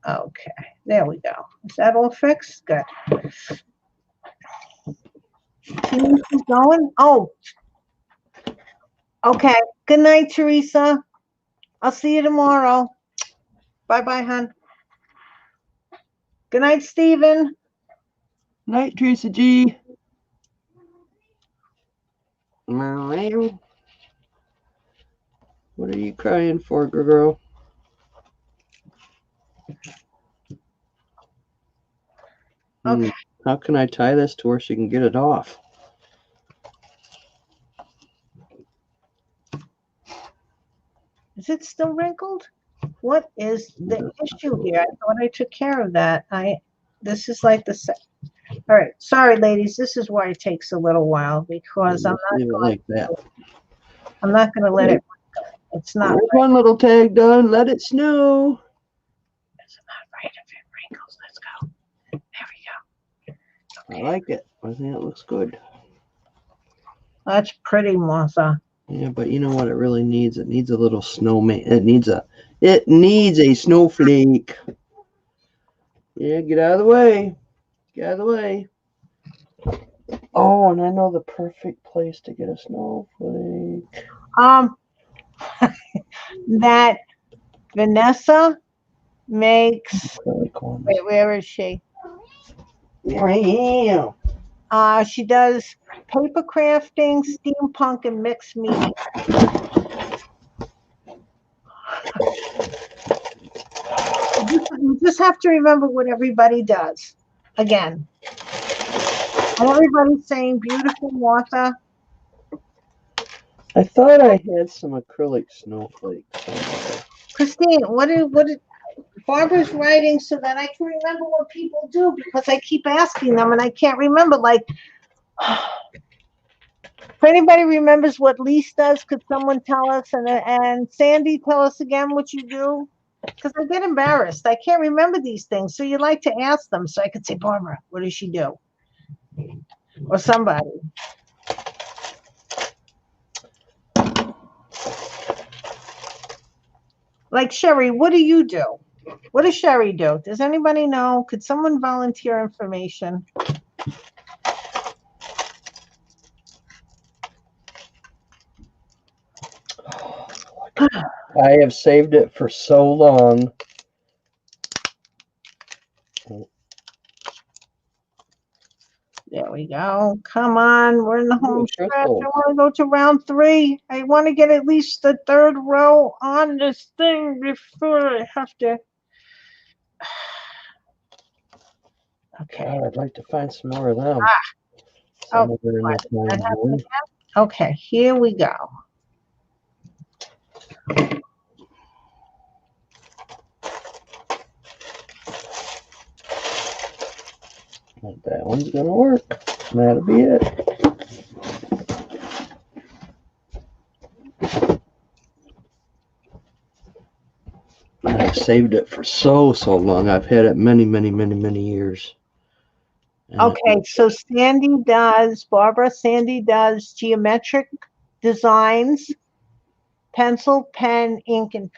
Okay, there we go. Is that all fixed? Good. Teresa's going? Oh, okay. Good night, Teresa. I'll see you tomorrow. Bye-bye, hon. Good night, Stephen. Night, Teresa G. What are you crying for, girl? Okay. How can I tie this to where she can get it off? Is it still wrinkled? What is the issue here? I thought I took care of that. This is like the all right. Sorry, ladies. This is why it takes a little while because I'm Leave it like that. not going to let it. It's not. There's one little tag done. Let it snow. It's not right if it wrinkles. Let's go. There we go. Okay. I like it. I think it looks good. That's pretty, Martha. Yeah, but you know what it really needs? It needs a little snowman. It needs a snowflake. Yeah, get out of the way. Get out of the way. Oh, and I know the perfect place to get a snowflake. That Vanessa makes. Wait, where is she? Right here. She does paper crafting, steampunk, and mixed media. You just have to remember what everybody does. Again. And everybody's saying beautiful, Martha. I thought I had some acrylic snowflakes. Christine, what did Barbara's writing so that I can remember what people do because I keep asking them and I can't remember. Like, if anybody remembers what Lise does, could someone tell us? And Sandy, tell us again what you do? Because I get embarrassed. I can't remember these things. So you like to ask them so I could say, Barbara, what does she do? Or somebody. Like Sherry, what do you do? What does Sherry do? Does anybody know? Could someone volunteer information? I have saved it for so long. There we go. Come on, we're in the Ooh, home stretch. I triple. want to go to round 3. I want to get at least the 3rd row on this thing before I have to. Okay. God, I'd like to find some more of them. Oh, Some of them in what? this line That happened one. again? Okay, here we go. That one's gonna work. That'll be it. I've saved it for so long. I've had it many years. And Okay, so Sandy does geometric designs, pencil, pen, ink, and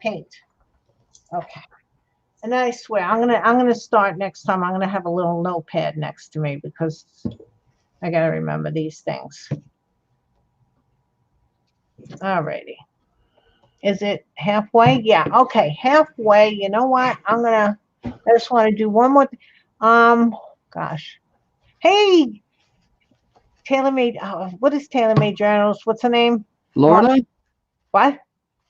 paint. Okay. And I swear, I'm gonna start next time. I'm gonna have a little notepad next to me because I gotta remember these things. Alrighty. Is it halfway? Yeah. Okay, halfway. You know what? I just want to do one more. Gosh. Hey, TaylorMade. What is TaylorMade Journals? What's her name? Lorna? What?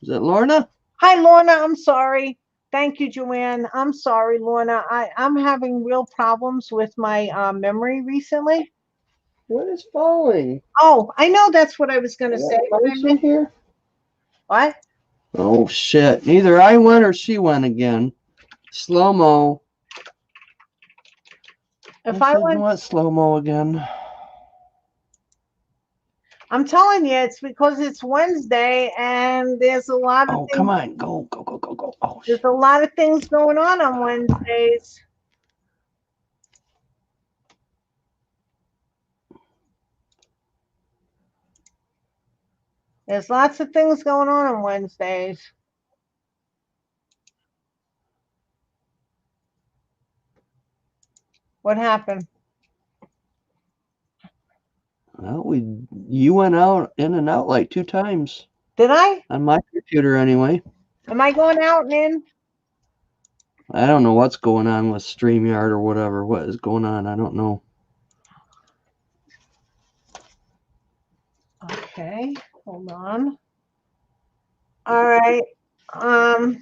Is it Lorna? Hi, Lorna. I'm sorry. Thank you, Joanne. I'm sorry, Lorna. I'm having real problems with my memory recently. What is falling? Oh, I know that's what I was going to Is say. that mice in here? What? Oh shit. Either I went or she went again. Slow-mo. If I went, want slow-mo again. I'm telling you, it's because it's Wednesday and there's a lot of Oh, things. come on. Go. Oh, shit. There's a lot of things going on Wednesdays. There's lots of things going on Wednesdays. What happened? Well, you went out in and out like 2 times. Did I? On my computer anyway. Am I going out and in? I don't know what's going on with StreamYard or whatever. What is going on? I don't know. Okay, hold on. All right. I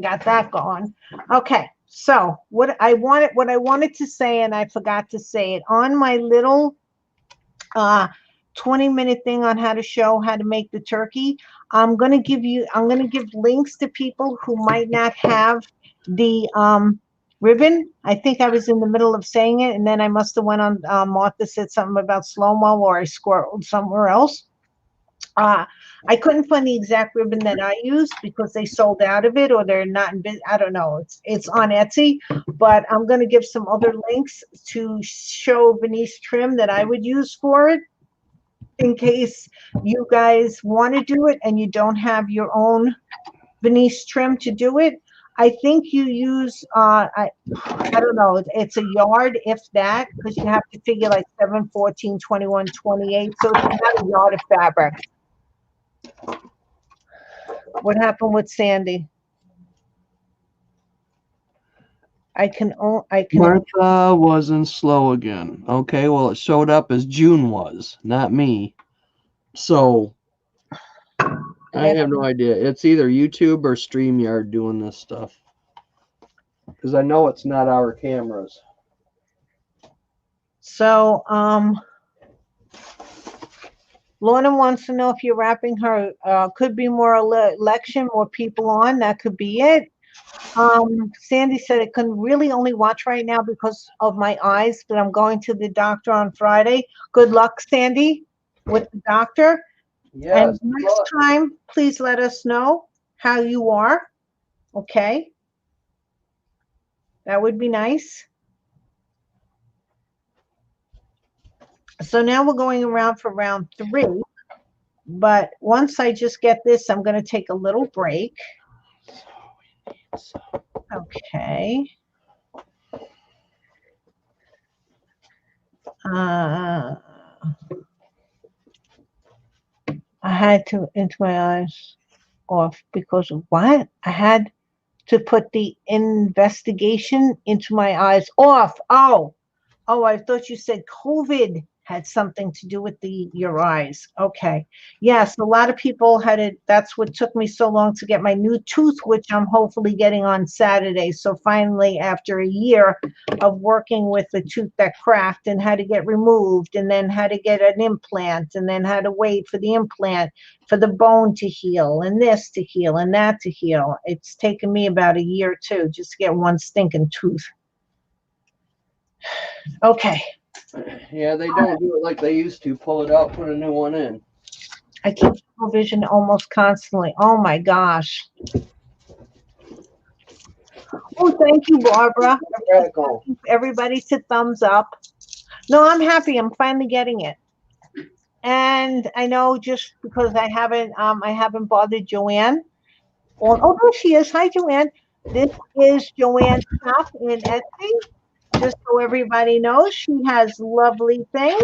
got that going. Okay. So what I wanted to say, and I forgot to say it on my little 20-minute thing on how to make the turkey. I'm going to give links to people who might not have the ribbon. I think I was in the middle of saying it, and then I must have went on, Martha said something about slow-mo, or I squirreled somewhere else. I couldn't find the exact ribbon that I used because they sold out of it, or they're not in business. I don't know. It's on Etsy, but I'm going to give some other links to show Venice trim that I would use for it, in case you guys want to do it and you don't have your own Venice trim to do it. I think you use I don't know, it's a yard, if that, because you have to figure like 7, 14, 21, 28. So it's about a yard of fabric. What happened with Sandy? I can. Martha wasn't slow again. Okay, well, it showed up as June was, not me. So I have no idea. It's either YouTube or StreamYard doing this stuff. Because I know it's not our cameras. So, Lorna wants to know if you're wrapping her. Could be more election, more people on. That could be it. Sandy said I can really only watch right now because of my eyes, but I'm going to the doctor on Friday. Good luck, Sandy, with the doctor. Yes. And next time, please let us know how you are. Okay. That would be nice. So now we're going around for round 3. But once I just get this, I'm going to take a little break. Okay. I had to into my eyes off because of what? I had to put the investigation into my eyes off. Oh, Oh, I thought you said COVID had something to do with your eyes. Okay. Yes, a lot of people had it. That's what took me so long to get my new tooth, which I'm hopefully getting on Saturday. So finally, after a year of working with the tooth that cracked and had to get removed, and then had to get an implant, and then had to wait for the implant for the bone to heal, and this to heal, and that to heal. It's taken me about a year too, just to get one stinking tooth. Okay. Yeah, they don't do it like they used to. Pull it out, put a new one in. I keep television almost constantly. Oh my gosh. Oh, thank you, Barbara. Radical. Everybody to thumbs up. No, I'm happy. I'm finally getting it. And I know just because I haven't bothered Joanne. Oh, there she is. Hi, Joanne. This is Joanne's shop in Etsy. Just so everybody knows, she has lovely things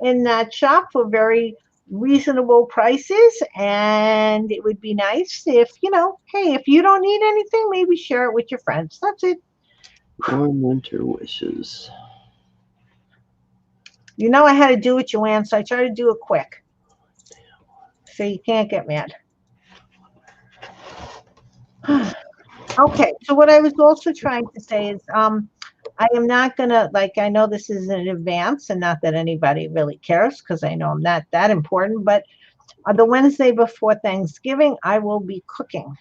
in that shop for very reasonable prices. And it would be nice if, hey, if you don't need anything, maybe share it with your friends. That's it. Warm winter wishes. I had to do it, Joanne, so I try to do it quick. So you can't get mad. Okay, so what I was also trying to say is I am not gonna, I know this is in advance, and not that anybody really cares because I know I'm not that important, but the Wednesday before Thanksgiving, I will be cooking.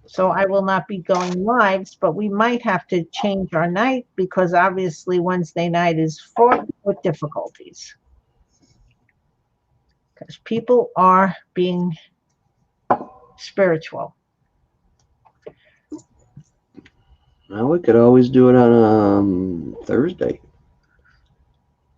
So I will not be going lives, but we might have to change our night because obviously Wednesday night is fraught with difficulties. Because people are being spiritual. Well, we could always do it on Thursday.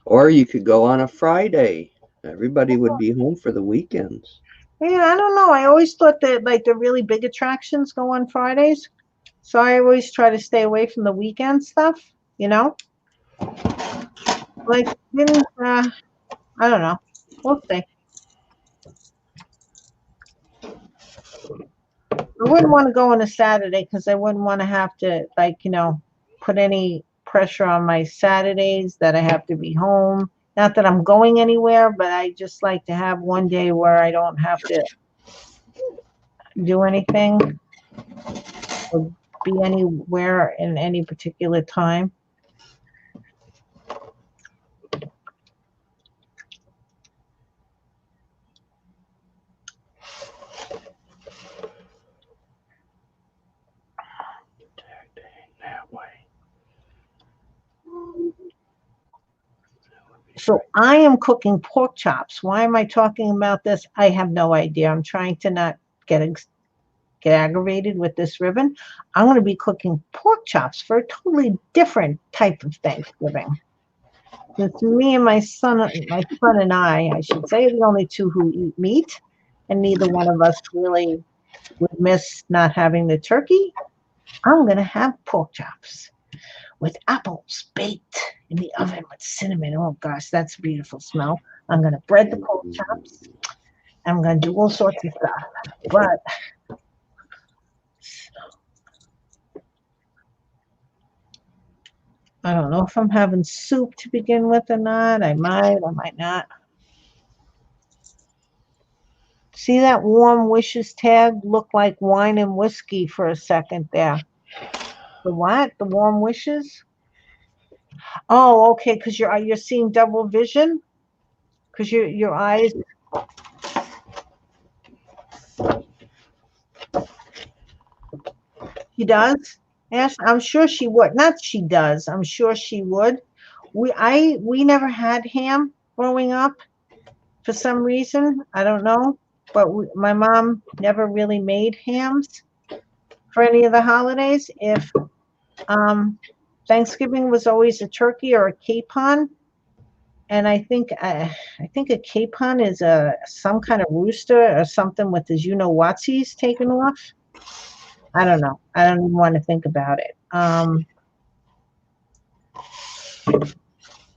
Or you could go on a Friday. Everybody would be home for the weekends. Yeah, I don't know. I always thought that the really big attractions go on Fridays. So I always try to stay away from the weekend stuff, didn't I don't know. We'll see. I wouldn't want to go on a Saturday because I wouldn't want to have to put any pressure on my Saturdays that I have to be home. Not that I'm going anywhere, but I just like to have one day where I don't have to do anything or be anywhere in any particular time. That way. So I am cooking pork chops. Why am I talking about this? I have no idea. I'm trying to not get aggravated with this ribbon. I'm going to be cooking pork chops for a totally different type of Thanksgiving. Since me and my son and I should say, are the only two who eat meat, and neither one of us really would miss not having the turkey, I'm going to have pork chops with apples baked in the oven with cinnamon. Oh gosh, that's a beautiful smell. I'm going to bread the pork chops. I'm going to do all sorts of stuff. But I don't know if I'm having soup to begin with or not. I might not. See that warm wishes tag look like wine and whiskey for a second there. The what? The warm wishes? Oh, okay, because you're seeing double vision? Because your eyes. She does? Yes, I'm sure she would. Not she does. I'm sure she would. We never had ham growing up for some reason. I don't know, but my mom never really made hams for any of the holidays. If Thanksgiving was always a turkey or a capon, and I think a capon is some kind of rooster or something with his whatsies taken off. I don't know. I don't even want to think about it.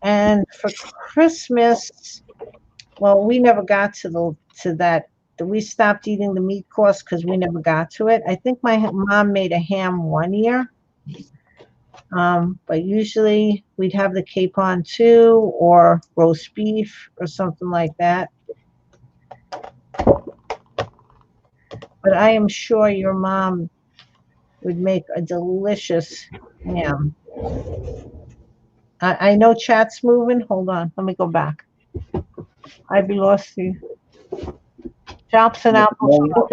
And for Christmas, well, we never got to that. We stopped eating the meat course because we never got to it. I think my mom made a ham one year. But usually we'd have the capon too, or roast beef or something like that. But I am sure your mom would make a delicious ham. I know chat's moving. Hold on. Let me go back. I'd be lost to you. Chops and apple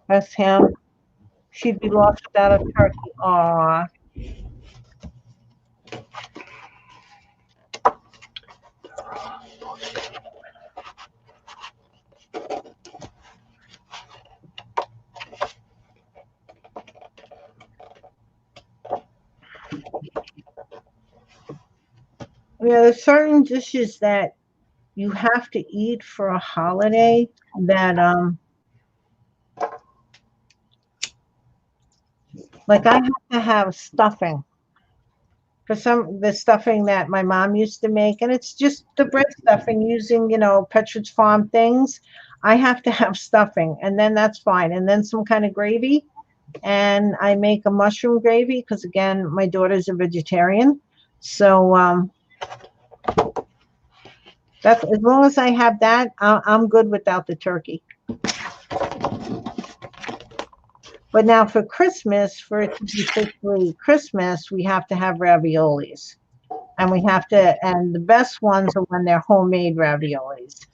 best ham. She'd be lost without a turkey. Aw. Yeah, there's certain dishes that you have to eat for a holiday that like I have to have stuffing for some the stuffing that my mom used to make, and it's just the bread stuffing using, Petridge Farm things. I have to have stuffing, and then that's fine, and then some kind of gravy, and I make a mushroom gravy because again, my daughter's a vegetarian, so that's as long as I have that, I'm good without the turkey. But now for Christmas, for it to be officially Christmas, we have to have raviolis. And the best ones are when they're homemade raviolis.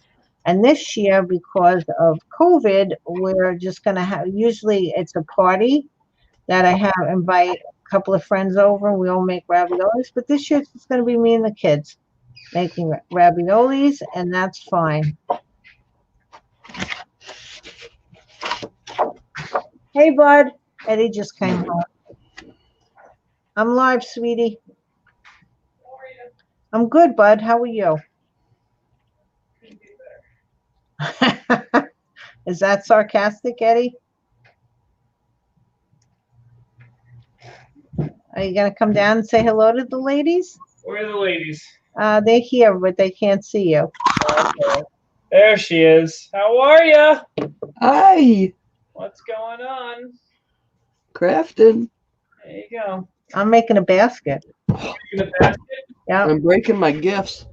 And this year, because of COVID, we're just going to have, usually it's a party that invite a couple of friends over and we all make raviolis. But this year, it's just going to be me and the kids making raviolis, and that's fine. Hey, bud. Eddie just came home. I'm live, sweetie. I'm good, bud. How are you? Is that sarcastic, Eddie? Are you going to come down and say hello to the ladies? Where are the ladies? They're here, but they can't see you. Okay. There she is. How are ya? Hi, What's going on? crafting. There you go. I'm making a basket. In the basket? Yeah, I'm breaking my gifts.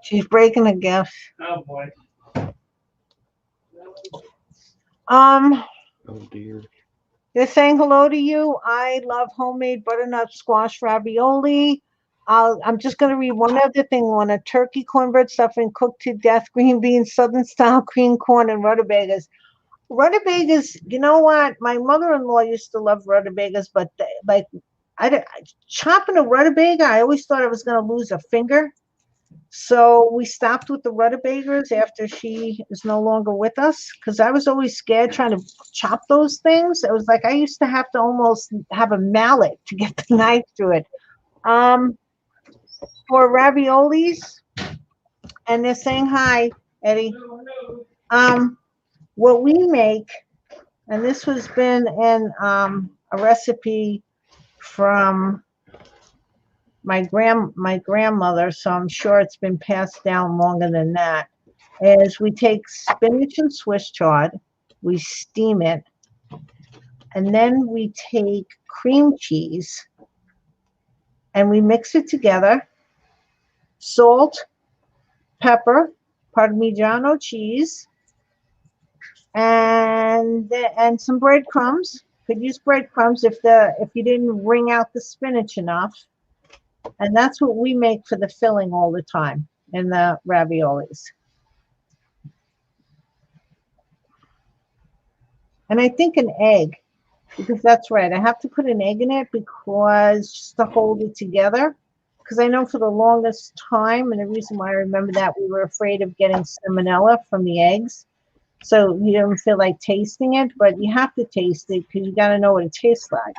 she's breaking a gift. Oh boy. Um, Oh dear. they're saying hello to you. I love homemade butternut squash ravioli. I'm just going to read one other thing. On a turkey cornbread stuffing cooked to death, green beans, southern style cream corn, and rutabagas. Rutabagas, you know what? My mother-in-law used to love rutabagas, but chopping a rutabaga, I always thought I was going to lose a finger. So we stopped with the rutabagas after she is no longer with us because I was always scared trying to chop those things. It was like I used to have to almost have a mallet to get the knife through it. Um, for raviolis, and they're saying hi, Eddie. Um, what we make, and this has been in a recipe from my grandmother, so I'm sure it's been passed down longer than that. Is we take spinach and Swiss chard, we steam it, and then we take cream cheese and we mix it together, salt, pepper, Parmigiano cheese, and some breadcrumbs. Could use breadcrumbs if you didn't wring out the spinach enough. And that's what we make for the filling all the time in the raviolis. And I think an egg, because that's right. I have to put an egg in it because just to hold it together. Because I know for the longest time, and the reason why I remember that, we were afraid of getting salmonella from the eggs. So you don't feel like tasting it, but you have to taste it because you got to know what it tastes like.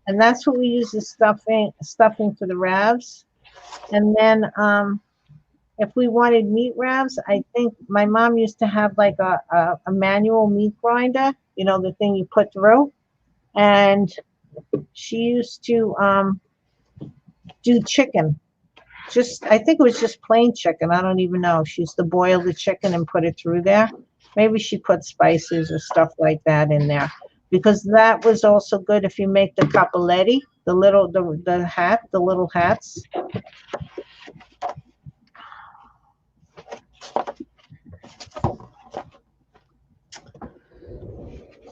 And that's what we use the stuffing for the ravs. And then if we wanted meat ravs, I think my mom used to have like a manual meat grinder, the thing you put through. And she used to do chicken. I think it was just plain chicken. I don't even know. She used to boil the chicken and put it through there. Maybe she put spices or stuff like that in there. because that was also good if you make the cappelletti, the little the little hats.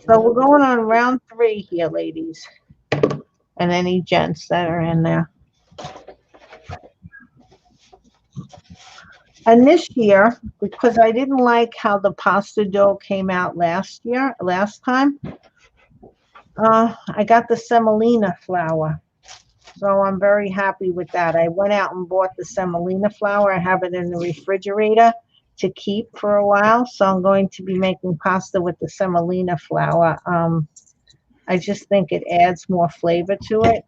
So we're going on round 3 here, ladies, and any gents that are in there. And this year, because I didn't like how the pasta dough came out last time, I got the semolina flour. So I'm very happy with that. I went out and bought the semolina flour. I have it in the refrigerator to keep for a while. So I'm going to be making pasta with the semolina flour. I just think it adds more flavor to it.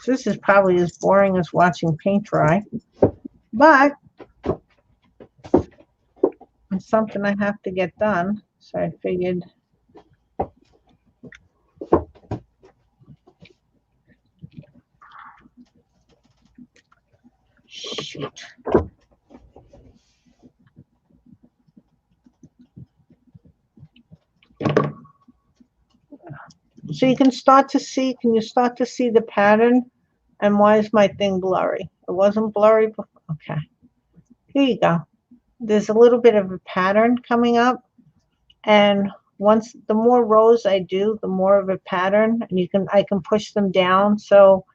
This is probably as boring as watching paint dry, but it's something I have to get done. So I figured. Shoot. So you can start to see, can you start to see the pattern? And why is my thing blurry? It wasn't blurry before. Okay. Here you go. There's a little bit of a pattern coming up. And once the more rows I do, the more of a pattern. And I can push them down. So,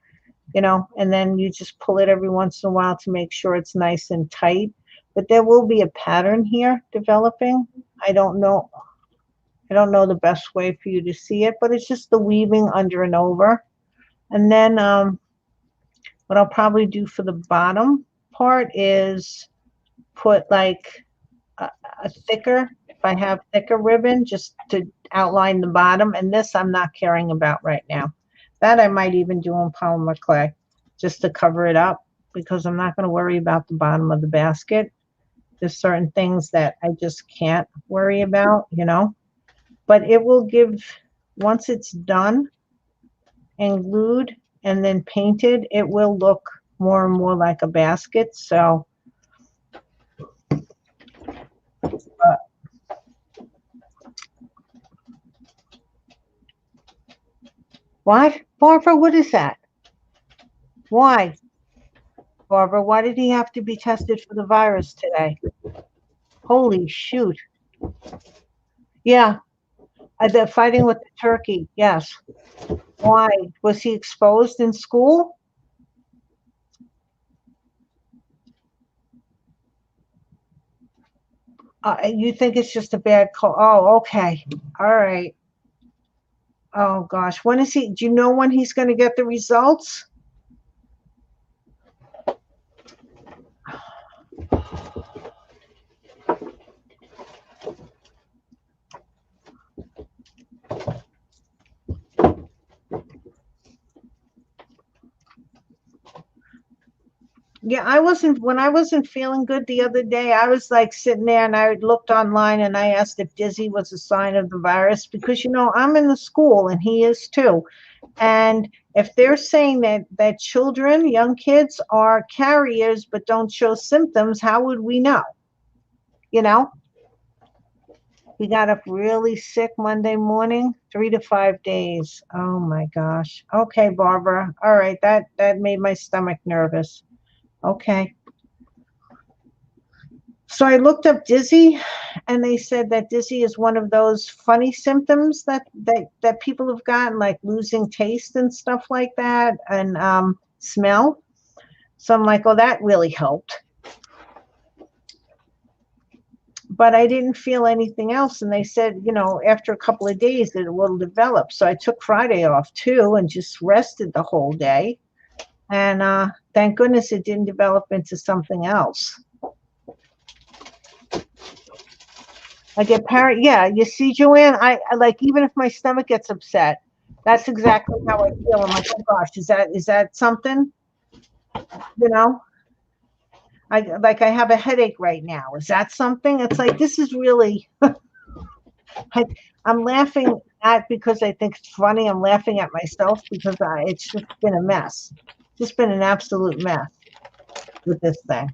and then you just pull it every once in a while to make sure it's nice and tight. But there will be a pattern here developing. I don't know the best way for you to see it, but it's just the weaving under and over. And then what I'll probably do for the bottom part is put like a thicker, if I have thicker ribbon, just to outline the bottom. And this I'm not caring about right now. That I might even do in polymer clay just to cover it up, because I'm not going to worry about the bottom of the basket. There's certain things that I just can't worry about, But it will give, once it's done and glued and then painted, it will look more and more like a basket. So what? Barbara, what is that? Why? Barbara, why did he have to be tested for the virus today? Holy shoot. Yeah, the fighting with the turkey, yes. Why? Was he exposed in school? You think it's just a bad cold? Oh, okay. All right. Oh, gosh. When is he? Do you know when he's going to get the results? Yeah, when I wasn't feeling good the other day, I was like sitting there and I looked online and I asked if dizzy was a sign of the virus, because, I'm in the school and he is too. And if they're saying that children, young kids are carriers but don't show symptoms, how would we know? He got up really sick Monday morning, 3 to 5 days. Oh my gosh. Okay, Barbara. All right, that made my stomach nervous. Okay. So I looked up dizzy, and they said that dizzy is one of those funny symptoms that people have gotten, like losing taste and stuff like that, and smell. So I'm like, oh, that really helped. But I didn't feel anything else. And they said, after a couple of days it will develop. So I took Friday off too and just rested the whole day. And thank goodness it didn't develop into something else. I get paranoid. Yeah, you see, Joanne, I like, even if my stomach gets upset, That's exactly how I feel. I'm like, oh gosh, is that something? You know, I have a headache right now. Is that something? It's like this is really. I, I'm laughing at because I think it's funny. I'm laughing at myself because it's just been a mess. Just been an absolute mess with this thing.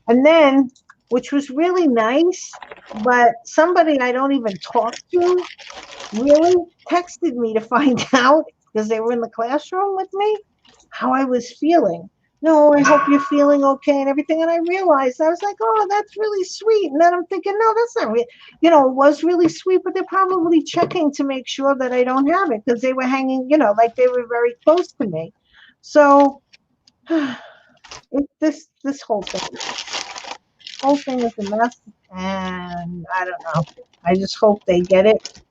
And then, which was really nice, but somebody I don't even talk to really texted me to find out because they were in the classroom with me how I was feeling. No, I hope you're feeling okay and everything. And I realized I was like, oh, that's really sweet. And then I'm thinking, no, that's not real. It was really sweet, but they're probably checking to make sure that I don't have it because they were hanging, like they were very close to me. So this whole thing is a mess, and I don't know. I just hope they get it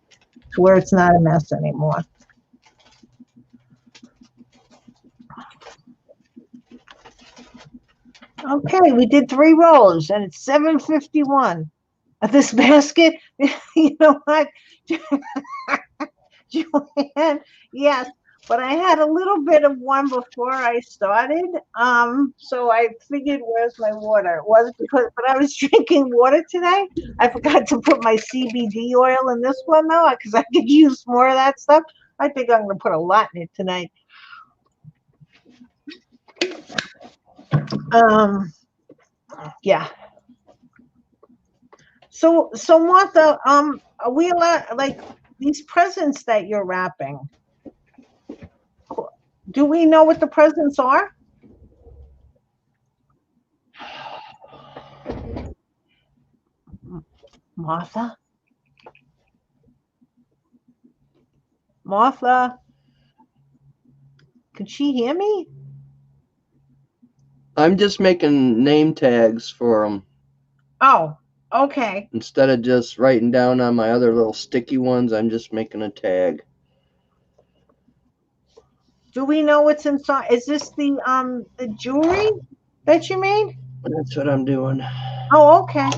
to where it's not a mess anymore. Okay, we did 3 rolls, and it's 7:51. This basket, you know what, Joanne? Yes, but I had a little bit of one before I started. So I figured, where's my water? It was because, but I was drinking water today. I forgot to put my CBD oil in this one though, because I could use more of that stuff. I think I'm gonna put a lot in it tonight. Um, yeah. So Martha, are we allowed like these presents that you're wrapping? Do we know what the presents are? Martha? Martha? Can she hear me? I'm just making name tags for them Oh, okay. instead of just writing down on my other little sticky ones. I'm just making a tag. Do we know what's inside? Is this the jewelry that you made? That's what I'm doing. Oh, okay.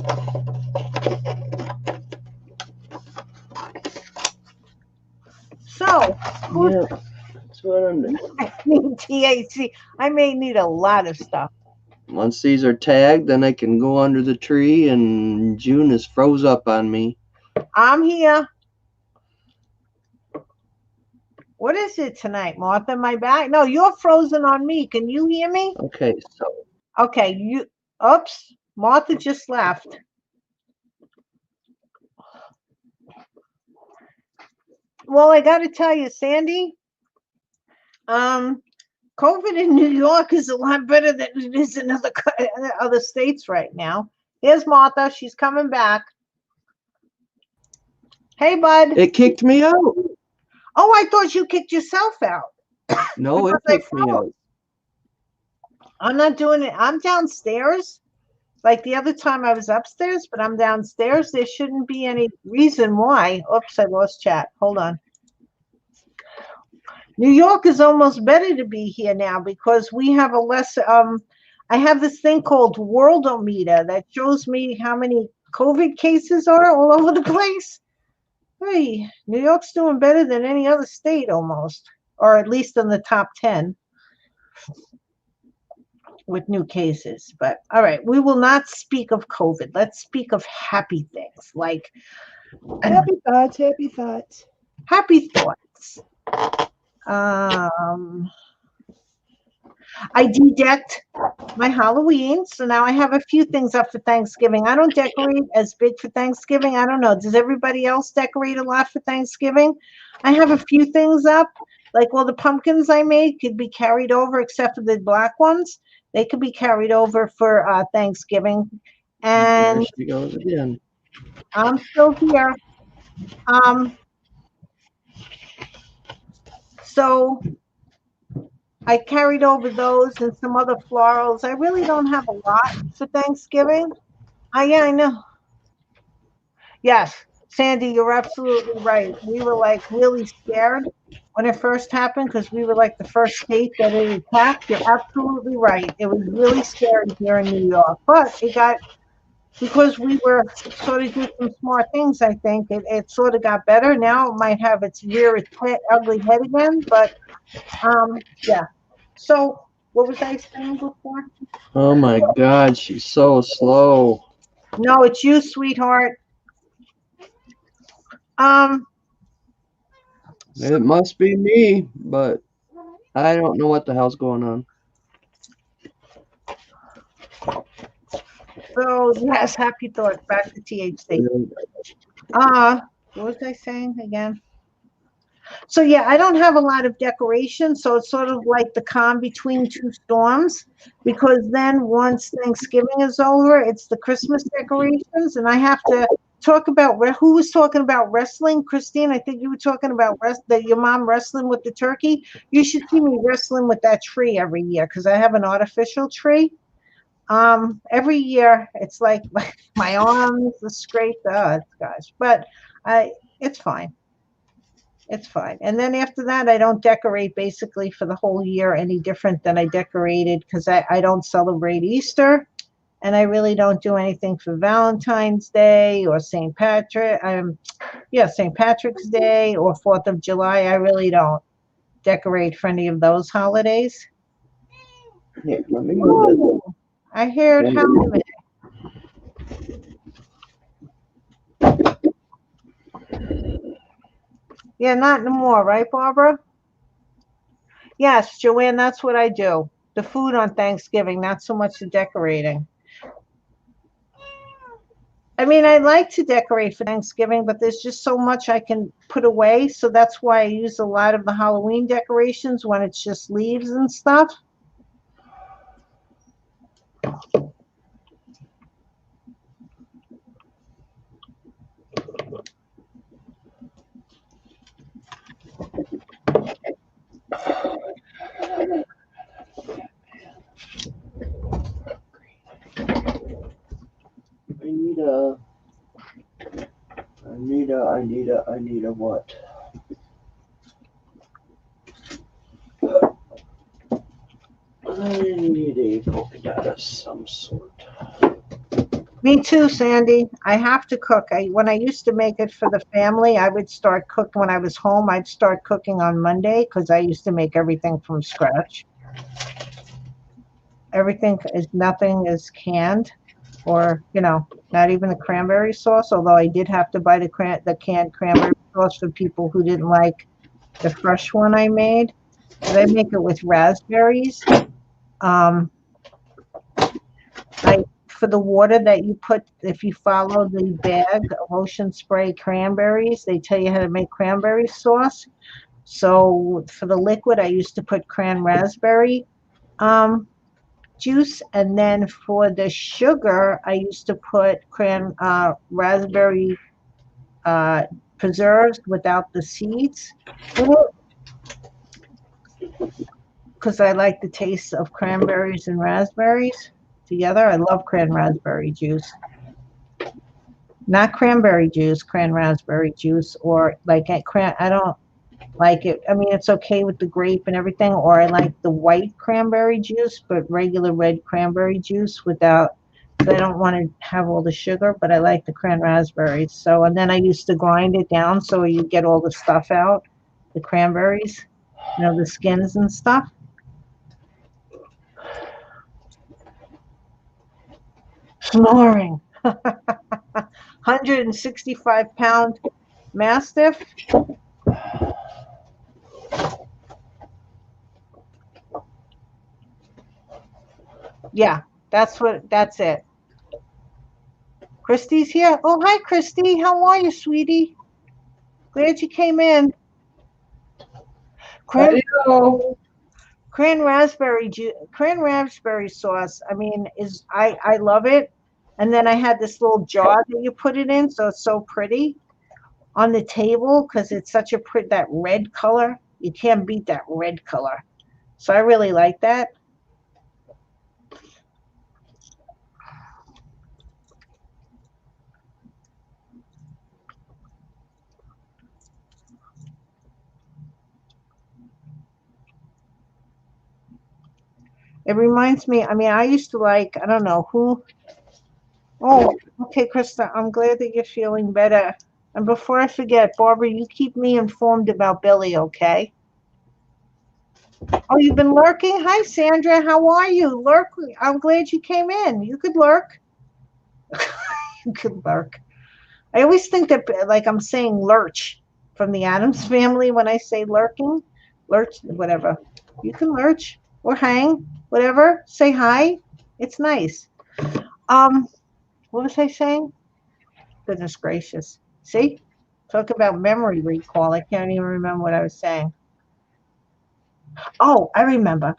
So, who's Yeah, that's what I'm doing. I need THC? I may need a lot of stuff. Once these are tagged, then I can go under the tree, and June is froze up on me. I'm here. What is it tonight, Martha? My back? No, you're frozen on me. Can you hear me? Okay, so Okay, you. Oops, Martha just left. Well, I got to tell you, Sandy. Um, COVID in New York is a lot better than it is in other states right now. Here's Martha. She's coming back. Hey, bud. it kicked me out. Oh, I thought you kicked yourself out. No, it Because kicked me out. I'm not doing it. I'm downstairs. Like the other time I was upstairs, but I'm downstairs. There shouldn't be any reason why. Oops, I lost chat. Hold on. New York is almost better to be here now because we have a less I have this thing called Worldometer that shows me how many COVID cases are all over the place. Hey, New York's doing better than any other state almost, or at least in the top 10 with new cases. But all right, we will not speak of COVID. Let's speak of happy things like Happy thoughts, happy thoughts. happy thoughts. Um, I de-decked my Halloween, so now I have a few things up for Thanksgiving. I don't decorate as big for Thanksgiving. I don't know. Does everybody else decorate a lot for Thanksgiving? I have a few things up. Like, well, the pumpkins I made could be carried over, except for the black ones. They could be carried over for Thanksgiving. There And she goes again. I'm still here. Um, so I carried over those and some other florals. I really don't have a lot for Thanksgiving. Yeah, I know. Yes, Sandy, you're absolutely right. We were like really scared when it first happened because we were like the first state that it attacked. You're absolutely right. It was really scary here in New York, but it got because we were sort of did some smart things. I think it sort of got better. Now it might have its rear its ugly head again, but yeah. So what was I saying before? Oh my God, she's so slow. No, it's you, sweetheart. Um, It must be me, but I don't know what the hell's going on. so yes, happy thoughts. Back to THC. What was I saying again? So yeah, I don't have a lot of decorations, so it's sort of like the calm between two storms, because then once Thanksgiving is over, it's the Christmas decorations, and I have to talk about who was talking about wrestling. Christine, I think you were talking about your mom wrestling with the turkey. You should see me wrestling with that tree every year because I have an artificial tree. Every year it's like my arms are scraped. Oh, gosh, but I it's fine. It's fine. And then after that, I don't decorate basically for the whole year any different than I decorated because I don't celebrate Easter and I really don't do anything for Valentine's Day or St. Patrick's Day or 4th of July. I really don't decorate for any of those holidays. Here, let me move Ooh, I heard this. how yeah, not no more, right, Barbara? Yes, Joanne, that's what I do. The food on Thanksgiving, not so much the decorating. I mean, I like to decorate for Thanksgiving, but there's just so much I can put away. So that's why I use a lot of the Halloween decorations when it's just leaves and stuff. I need a what? I need a polka dot of some sort. Me too, Sandy. I have to cook. When I used to make it for the family, I would start cooking when I was home. I'd start cooking on Monday because I used to make everything from scratch. Nothing is canned or, not even the cranberry sauce, although I did have to buy the canned cranberry sauce for people who didn't like the fresh one I made. But I make it with raspberries. Um, I for the water that you put, if you follow the bag of Ocean Spray cranberries, they tell you how to make cranberry sauce. So for the liquid, I used to put cran raspberry um, juice, and then for the sugar, I used to put cran raspberry uh, preserves without the seeds in it because I like the taste of cranberries and raspberries together. I love cran raspberry juice. Not cranberry juice, cran raspberry juice, or like I don't like it. I mean, it's okay with the grape and everything, or I like the white cranberry juice, but regular red cranberry juice without. So I don't want to have all the sugar, but I like the cran raspberries. So, and then I used to grind it down so you get all the stuff out, the cranberries, the skins and stuff. Snoring. 165-pound mastiff. Yeah, that's it. Christy's here. Oh, hi, Christy. How are you, sweetie? Glad you came in. Cran, Hello. cran raspberry sauce. I mean, I love it. And then I had this little jar that you put it in, so it's so pretty on the table because it's such a pretty that red color. You can't beat that red color. So I really like that. It reminds me. I mean, I used to like. I don't know who. Oh, okay, Krista. I'm glad that you're feeling better. And before I forget, Barbara, you keep me informed about Billy, okay? Oh, you've been lurking? Hi, Sandra. How are you? Lurk. I'm glad you came in. You could lurk. You could lurk. I always think that like I'm saying lurch from the Adams family when I say lurking. Lurch, whatever. You can lurch or hang, whatever. Say hi. It's nice. Um, what was I saying? Goodness gracious. See? Talk about memory recall. I can't even remember what I was saying. Oh, I remember.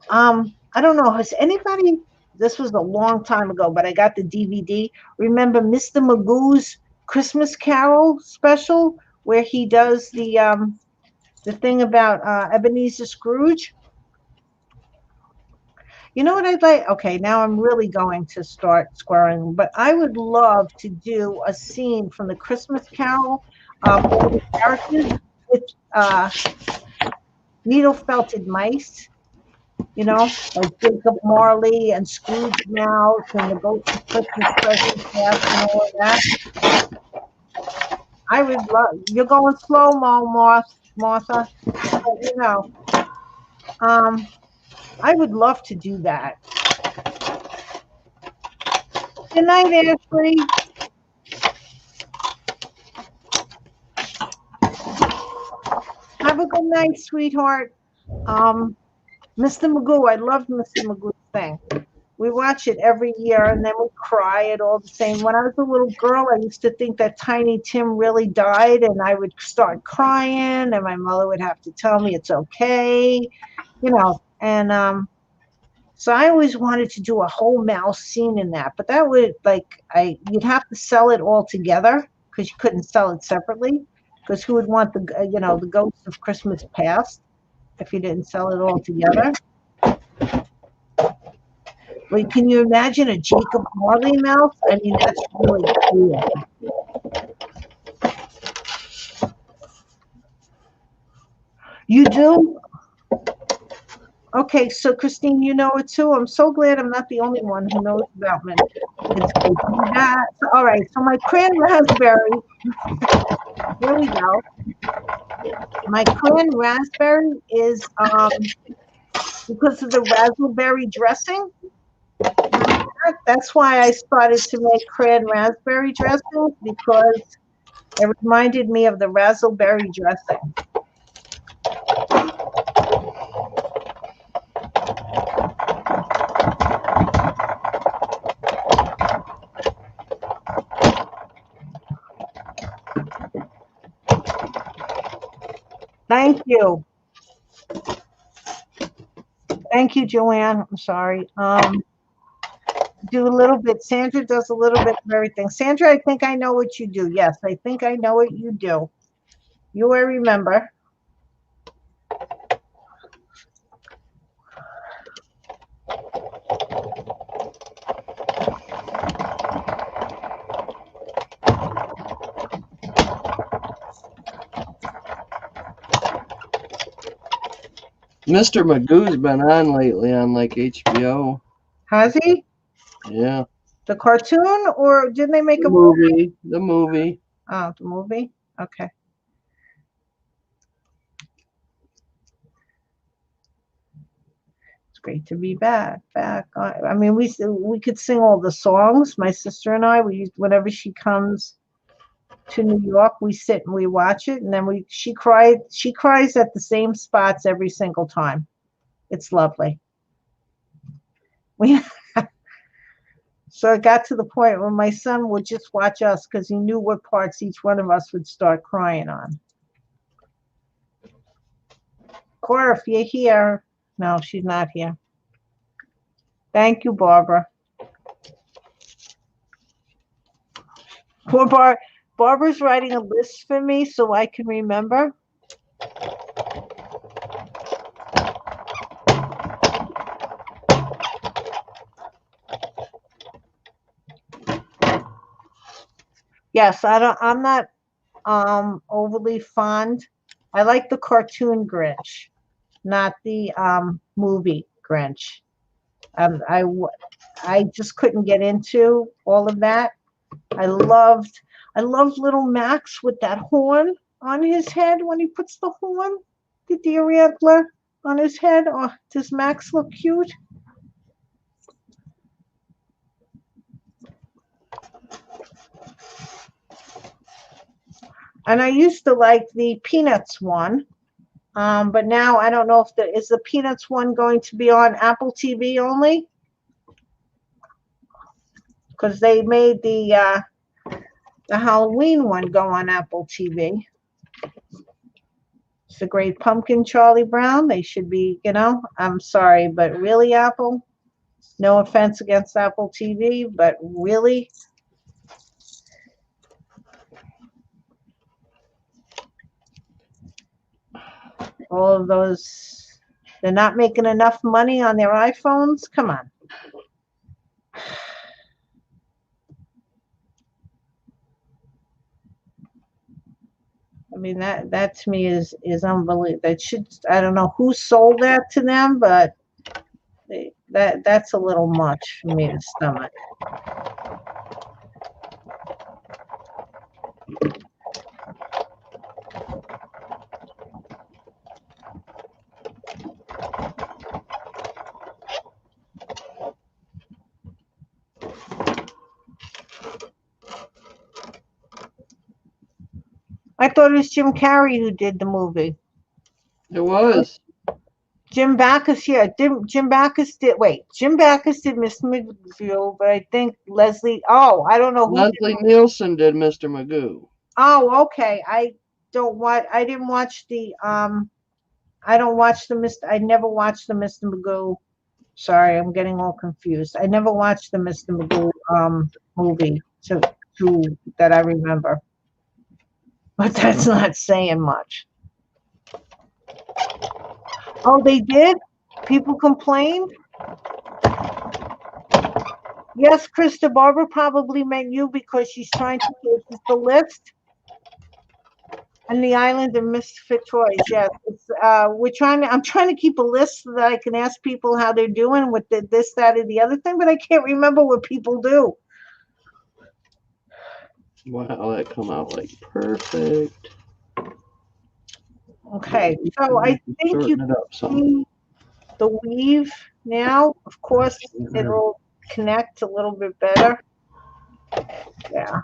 I don't know. Has anybody? This was a long time ago, but I got the DVD. Remember Mr. Magoo's Christmas Carol special where he does the thing about Ebenezer Scrooge? You know what I'd like? Okay, now I'm really going to start squaring, but I would love to do a scene from the Christmas Carol, all the characters with needle felted mice, like Jacob Marley and Scrooge Mouse and the Ghost of Christmas Present Past and all of that. I would love. You're going slow, Martha. But, I would love to do that. Good night, Ashley. Have a good night, sweetheart. Um, Mr. Magoo, I love Mr. Magoo's thing. We watch it every year and then we cry at all the same. When I was a little girl, I used to think that Tiny Tim really died and I would start crying and my mother would have to tell me it's okay, and so I always wanted to do a whole mouse scene in that, but that would you'd have to sell it all together because you couldn't sell it separately because who would want the Ghost of Christmas Past if you didn't sell it all together? Like, can you imagine a Jacob Marley mouse? I mean, that's really cool. You do? Okay, so Christine, you know it too. I'm so glad I'm not the only one who knows about mint. It's good to be back. All right, so my cran raspberry. Here we go. My cran raspberry is because of the raspberry dressing. That's why I started to make cran raspberry dressing because it reminded me of the raspberry dressing. Thank you. Thank you, Joanne. I'm sorry. Do a little bit. Sandra does a little bit of everything. Sandra, I think I know what you do. Yes, I think I know what you do. You will remember. Mr. Magoo's been on lately on like HBO. Has he? Yeah. The cartoon, or didn't they make a movie? The movie. Oh, the movie? Okay. It's great to be back. I mean, we could sing all the songs. My sister and I, we used whenever she comes to New York, we sit and we watch it, and then she cries at the same spots every single time. It's lovely. We So it got to the point where my son would just watch us because he knew what parts each one of us would start crying on. Cora, if you're here. No, she's not here. Thank you, Barbara. Poor Barbara's writing a list for me so I can remember. Yes, I'm not overly fond. I like the cartoon Grinch, not the movie Grinch. I I just couldn't get into all of that. I loved little Max with that horn on his head when he puts the horn, the deer antler on his head. Oh, does Max look cute? And I used to like the Peanuts one, but now I don't know if is the Peanuts one going to be on Apple TV only, because they made the Halloween one go on Apple TV. It's a Great Pumpkin, Charlie Brown. They should be, I'm sorry, but really, Apple? No offense against Apple TV, but really? All of those, they're not making enough money on their iPhones? Come on. I mean, that to me is unbelievable. That should, I don't know who sold that to them, but that's a little much for me to stomach. I thought it was Jim Carrey who did the movie. It was. Jim Backus, yeah. Jim Backus did. Wait, Jim Backus did Mr. McGill, but I think Leslie. Oh, I don't know who. Leslie Nielsen did Mr. Magoo. Oh, okay. I didn't watch the. I don't watch the Mr. I never watched the Mr. Magoo. Sorry, I'm getting all confused. I never watched the Mr. Magoo movie to that I remember. But that's not saying much. Oh, they did? People complained? Yes, Krista, Barbara probably meant you because she's trying to get the list. And the island of misfit toys. Yes, it's, I'm trying to keep a list so that I can ask people how they're doing with this, that, and the other thing, but I can't remember what people do. Wow, that come out like perfect. Okay, so I think you see the weave now. Of course, it'll connect a little bit better. Yeah.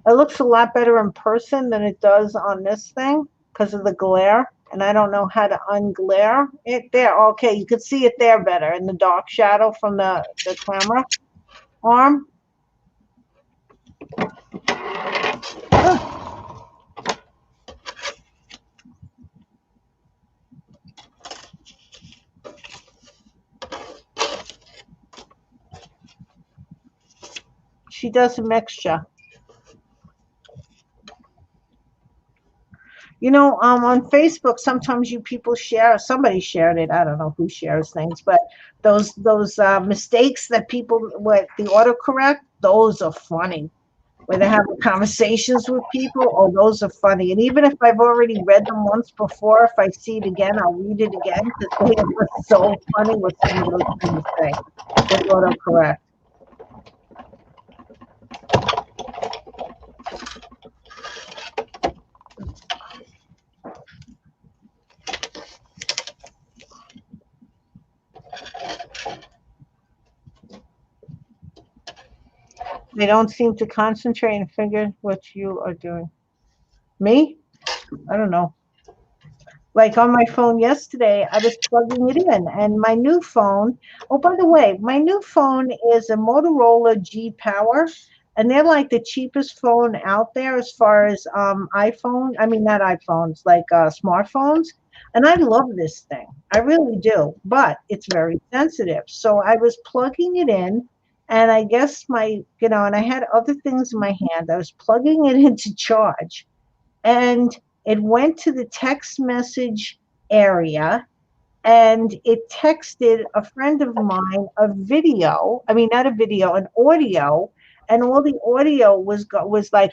It looks a lot better in person than it does on this thing because of the glare. And I don't know how to unglare it there. Okay, you can see it there better in the dark shadow from the camera arm. She does a mixture. On Facebook, sometimes you people share. Somebody shared it. I don't know who shares things, but those mistakes that people with the autocorrect, those are funny. Where they're having conversations with people, oh, those are funny. And even if I've already read them once before, if I see it again, I'll read it again because they were so funny with some of those things they say with autocorrect. They don't seem to concentrate and figure what you are doing. Me? I don't know. Like on my phone yesterday, I was plugging it in, and my new phone. Oh, by the way, my new phone is a Motorola G Power, and they're like the cheapest phone out there as far as iPhone. I mean, not iPhones, like smartphones. And I love this thing. I really do, but it's very sensitive. So I was plugging it in, and I guess and I had other things in my hand. I was plugging it into charge, and it went to the text message area, and it texted a friend of mine a video. I mean, not a video, an audio, and all the audio was like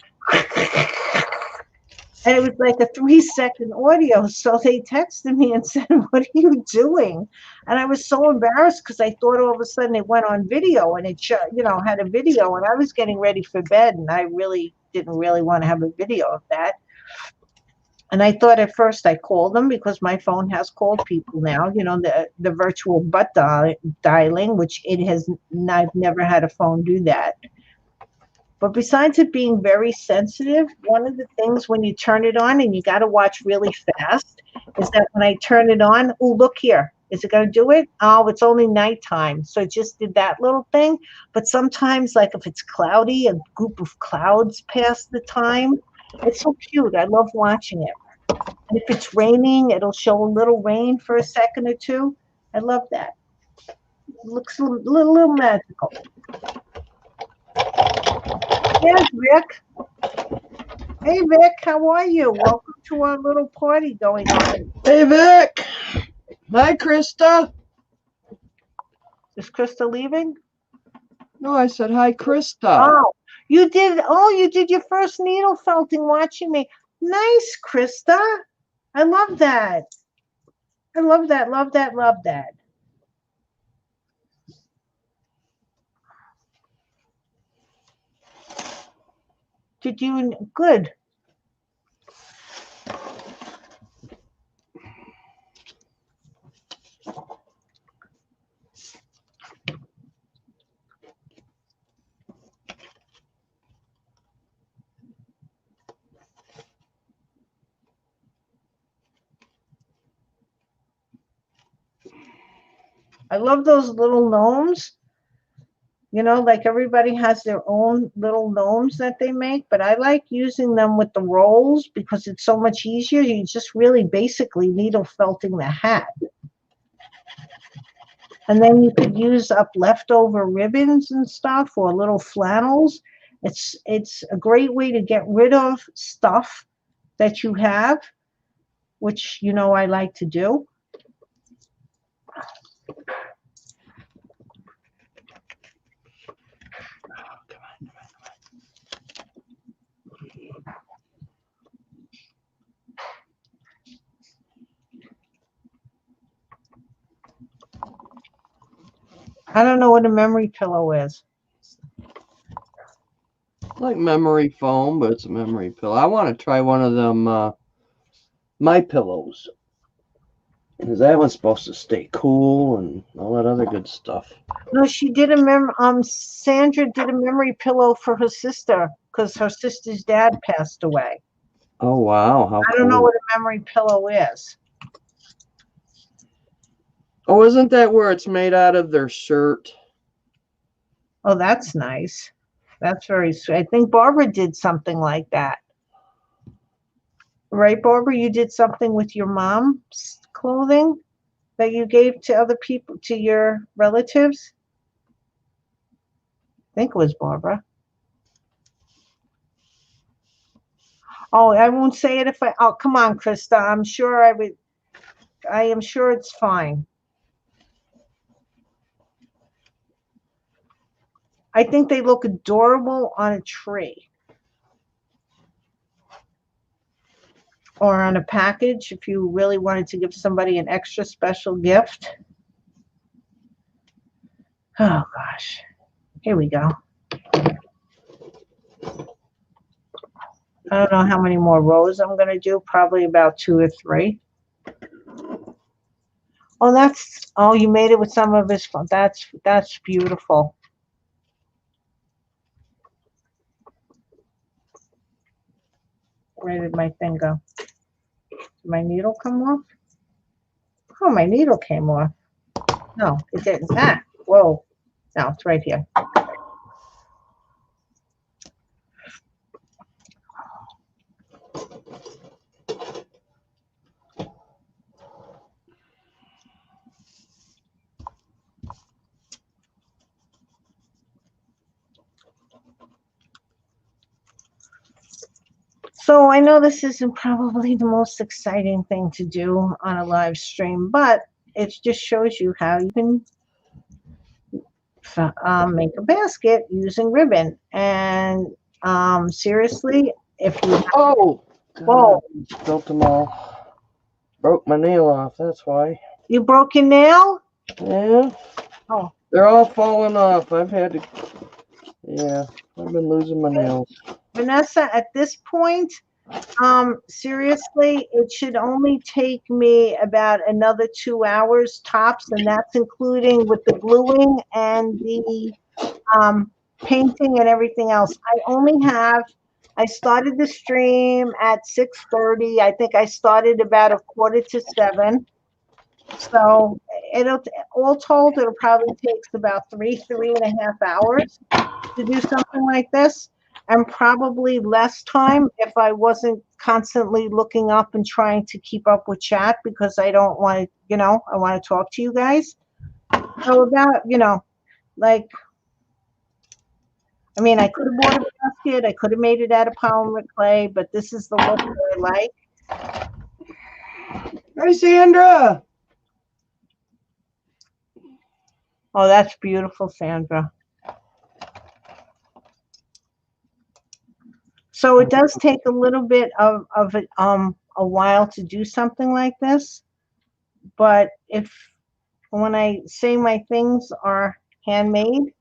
And it was like a 3-second audio. So they texted me and said, "What are you doing?" And I was so embarrassed because I thought all of a sudden it went on video and it had a video, and I was getting ready for bed, and I really didn't really want to have a video of that. And I thought at first I called them because my phone has called people now, the virtual dialing, which I've never had a phone do that. But besides it being very sensitive, one of the things when you turn it on, and you got to watch really fast, is that when I turn it on, oh, look here. Is it going to do it? Oh, it's only nighttime. So it just did that little thing. But sometimes, like if it's cloudy, a group of clouds pass the time. It's so cute. I love watching it. And if it's raining, it'll show a little rain for a second or two. I love that. It looks a little magical. There's Rick. Hey, Vic, how are you? Welcome to our little party going on. Hey, Vic. Hi, Krista. Is Krista leaving? No, I said hi, Krista. Oh, you did. Oh, you did your first needle felting watching me. Nice, Krista. I love that. I love that. Love that. Love that. Did you? Good. I love those little gnomes. Like everybody has their own little gnomes that they make, but I like using them with the rolls because it's so much easier. You just really basically needle felting the hat. And then you could use up leftover ribbons and stuff or little flannels. It's a great way to get rid of stuff that you have, which I like to do. I don't know what a memory pillow is. Like memory foam, but it's a memory pillow. I want to try one of them My Pillows. Because that one's supposed to stay cool and all that other good stuff. No, she did Sandra did a memory pillow for her sister because her sister's dad passed away. Oh, wow. How I don't know cool. what a memory pillow is. Oh, isn't that where it's made out of their shirt? Oh, that's nice. That's very sweet. I think Barbara did something like that. Right, Barbara? You did something with your mom's clothing that you gave to other people, to your relatives? I think it was Barbara. Oh, I won't say it if I. Oh, come on, Krista. I'm sure I would. I am sure it's fine. I think they look adorable on a tree or on a package if you really wanted to give somebody an extra special gift. Oh, gosh. Here we go. I don't know how many more rows I'm going to do. Probably about 2 or 3. Oh, you made it with some of his fun. That's beautiful. Where did my thing go? Did my needle come off? Oh, my needle came off. No, it didn't. Ah, whoa. No, it's right here. So I know this isn't probably the most exciting thing to do on a live stream, but it just shows you how you can make a basket using ribbon. And seriously, if you Oh, Whoa, Built them all. Broke my nail off, that's why. you broke your nail? Yeah, Oh, they're all falling off. Yeah, I've been losing my nails. Vanessa, at this point, seriously, it should only take me about another 2 hours tops, and that's including with the gluing and the painting and everything else. I started the stream at 6:30. I think I started about a quarter to 7. So it'll all told, it'll probably takes about 3.5 hours to do something like this, and probably less time if I wasn't constantly looking up and trying to keep up with chat because I don't want to, I want to talk to you guys. So about, like, I mean, I could have bought a basket, I could have made it out of polymer clay, but this is the look that I like. Hi, Sandra. Oh, that's beautiful, Sandra. So it does take a little bit of a while to do something like this, but when I say my things are handmade,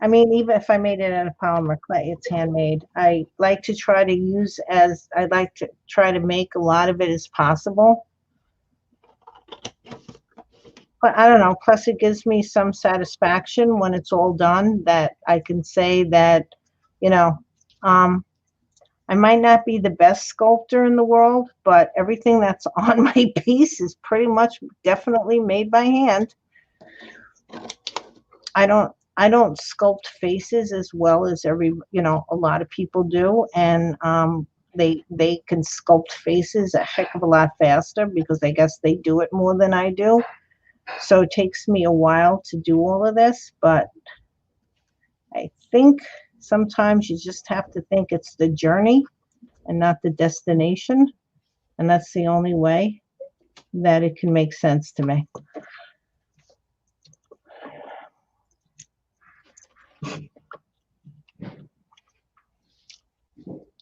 I mean, even if I made it out of polymer clay, it's handmade. I like to try to make a lot of it as possible. But I don't know, plus it gives me some satisfaction when it's all done that I can say that, you know, um, I might not be the best sculptor in the world, but everything that's on my piece is pretty much definitely made by hand. I don't sculpt faces as well as a lot of people do, and they can sculpt faces a heck of a lot faster because I guess they do it more than I do. So it takes me a while to do all of this, but I think sometimes you just have to think it's the journey and not the destination. And that's the only way that it can make sense to me.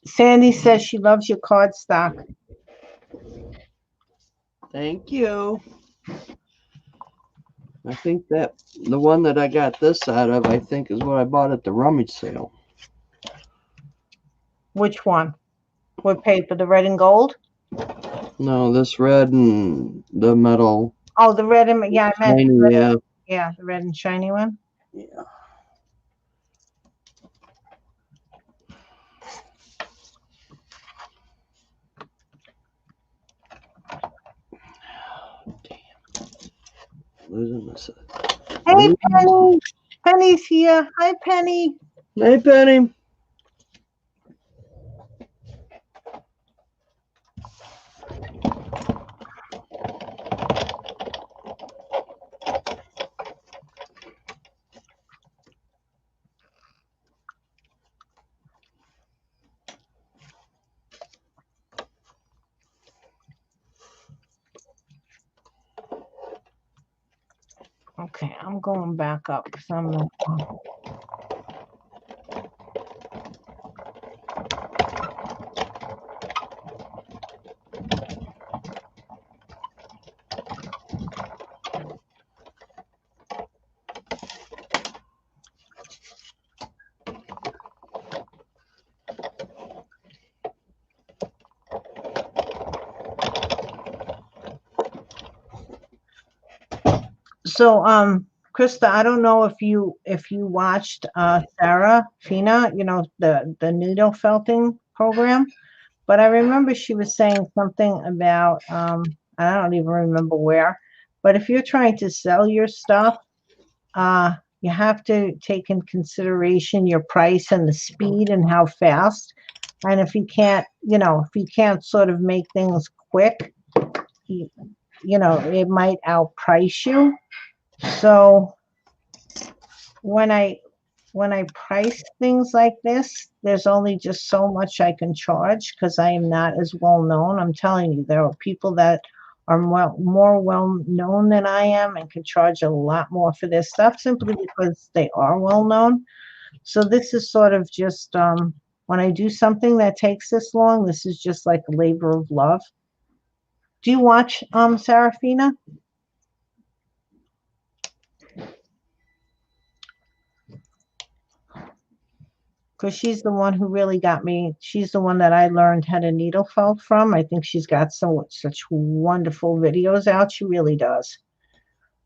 Sandy says she loves your cardstock. Thank you. I think that the one that I got this out of, I think, is what I bought at the rummage sale. Which one? What paper? The red and gold? No, this red and the metal. Oh, the red and yeah, I meant Shiny, yeah. yeah, the red and shiny one. Yeah. Damn. Losing this. Hey, Penny. Penny's here. Hi, Penny. Hey, Penny. Okay, I'm going back up because I'm. So, Krista, I don't know if you watched Sarah Fina, the needle felting program, but I remember she was saying something about I don't even remember where, but if you're trying to sell your stuff, you have to take in consideration your price and the speed and how fast. And if you can't sort of make things quick, you, it might outprice you. So when I price things like this, there's only just so much I can charge because I am not as well known. I'm telling you, there are people that are more well known than I am and can charge a lot more for their stuff simply because they are well known. So this is sort of just When I do something that takes this long, this is just like a labor of love. Do you watch Serafina? Because she's the one who really got me. She's the one that I learned how to needle felt from. I think she's got such wonderful videos out. She really does.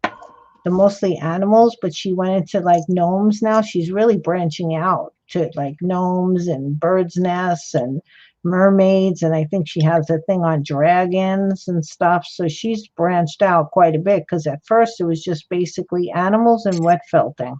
They're mostly animals, but she went into like gnomes now. She's really branching out to like gnomes and birds' nests and mermaids. And I think she has a thing on dragons and stuff. So she's branched out quite a bit because at first it was just basically animals and wet felting.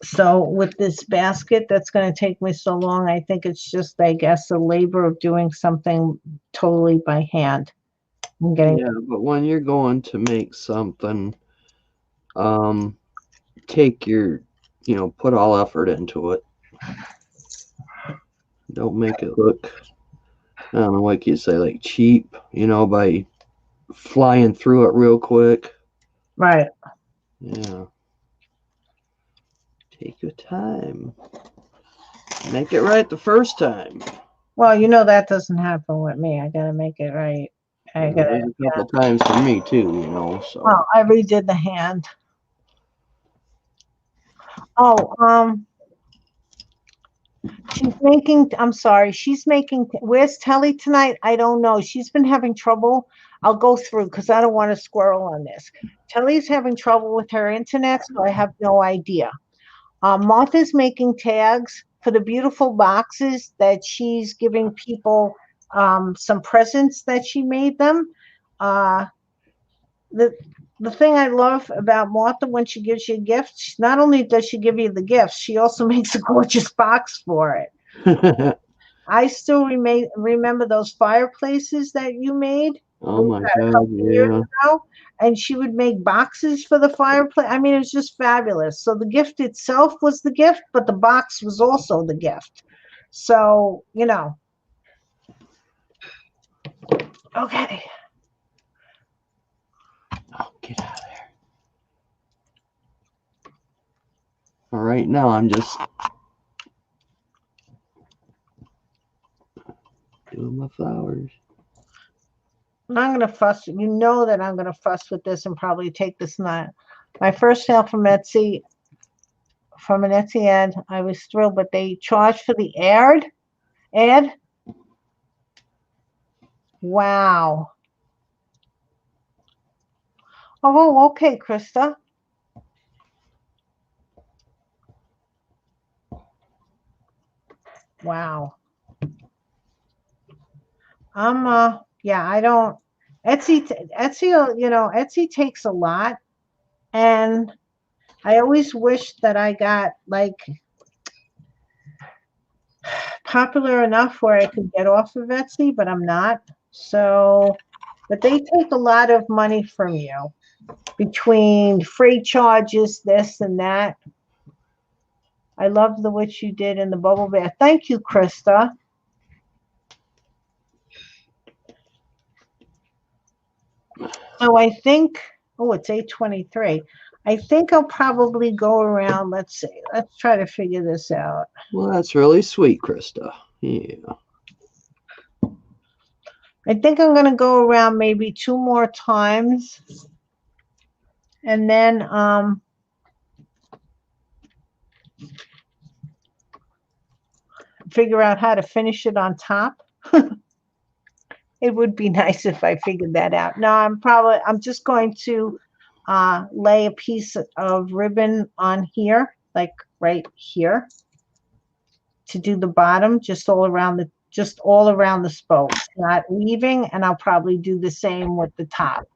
So with this basket that's going to take me so long, I think it's just, I guess, a labor of doing something totally by hand. I'm getting, Yeah, but when you're going to make something, take your, put all effort into it. Don't make it look, I don't know, like you say, like cheap, by flying through it real quick. right. Yeah. Take your time. Make it right the first time. Well, that doesn't happen with me. I got to make it right. I got There's to, a couple times for me too, so. well, I redid the hand. Oh, I'm sorry, she's making, where's Telly tonight? I don't know. She's been having trouble. I'll go through because I don't want to squirrel on this. Telly's having trouble with her internet, so I have no idea. Martha's making tags for the beautiful boxes that she's giving people, some presents that she made them. Uh, the the thing I love about Martha when she gives you a gift, not only does she give you the gift, she also makes a gorgeous box for it. I still remember those fireplaces that you made Oh my a God, couple of years yeah. ago, and she would make boxes for the fireplace. I mean, it was just fabulous. So the gift itself was the gift, but the box was also the gift. So, okay. Oh, get out of there. All right, now I'm just doing my flowers. I'm going to fuss. You know that I'm going to fuss with this and probably take this not. My first sale from Etsy, from an Etsy ad, I was thrilled, but they charged for the ad. Wow. Oh, okay, Krista. Wow. Yeah, I don't, Etsy takes a lot, and I always wish that I got like popular enough where I could get off of Etsy, but I'm not. So, but they take a lot of money from you between freight charges, this and that. I love the what you did in the bubble bath. Thank you, Krista. So I think, oh, it's 8:23. I think I'll probably go around. Let's see. Let's try to figure this out. Well, that's really sweet, Krista. Yeah. I think I'm going to go around maybe 2 more times, and then figure out how to finish it on top. It would be nice if I figured that out. No, I'm just going to lay a piece of ribbon on here, like right here, to do the bottom, just all around the spokes, not leaving, and I'll probably do the same with the top.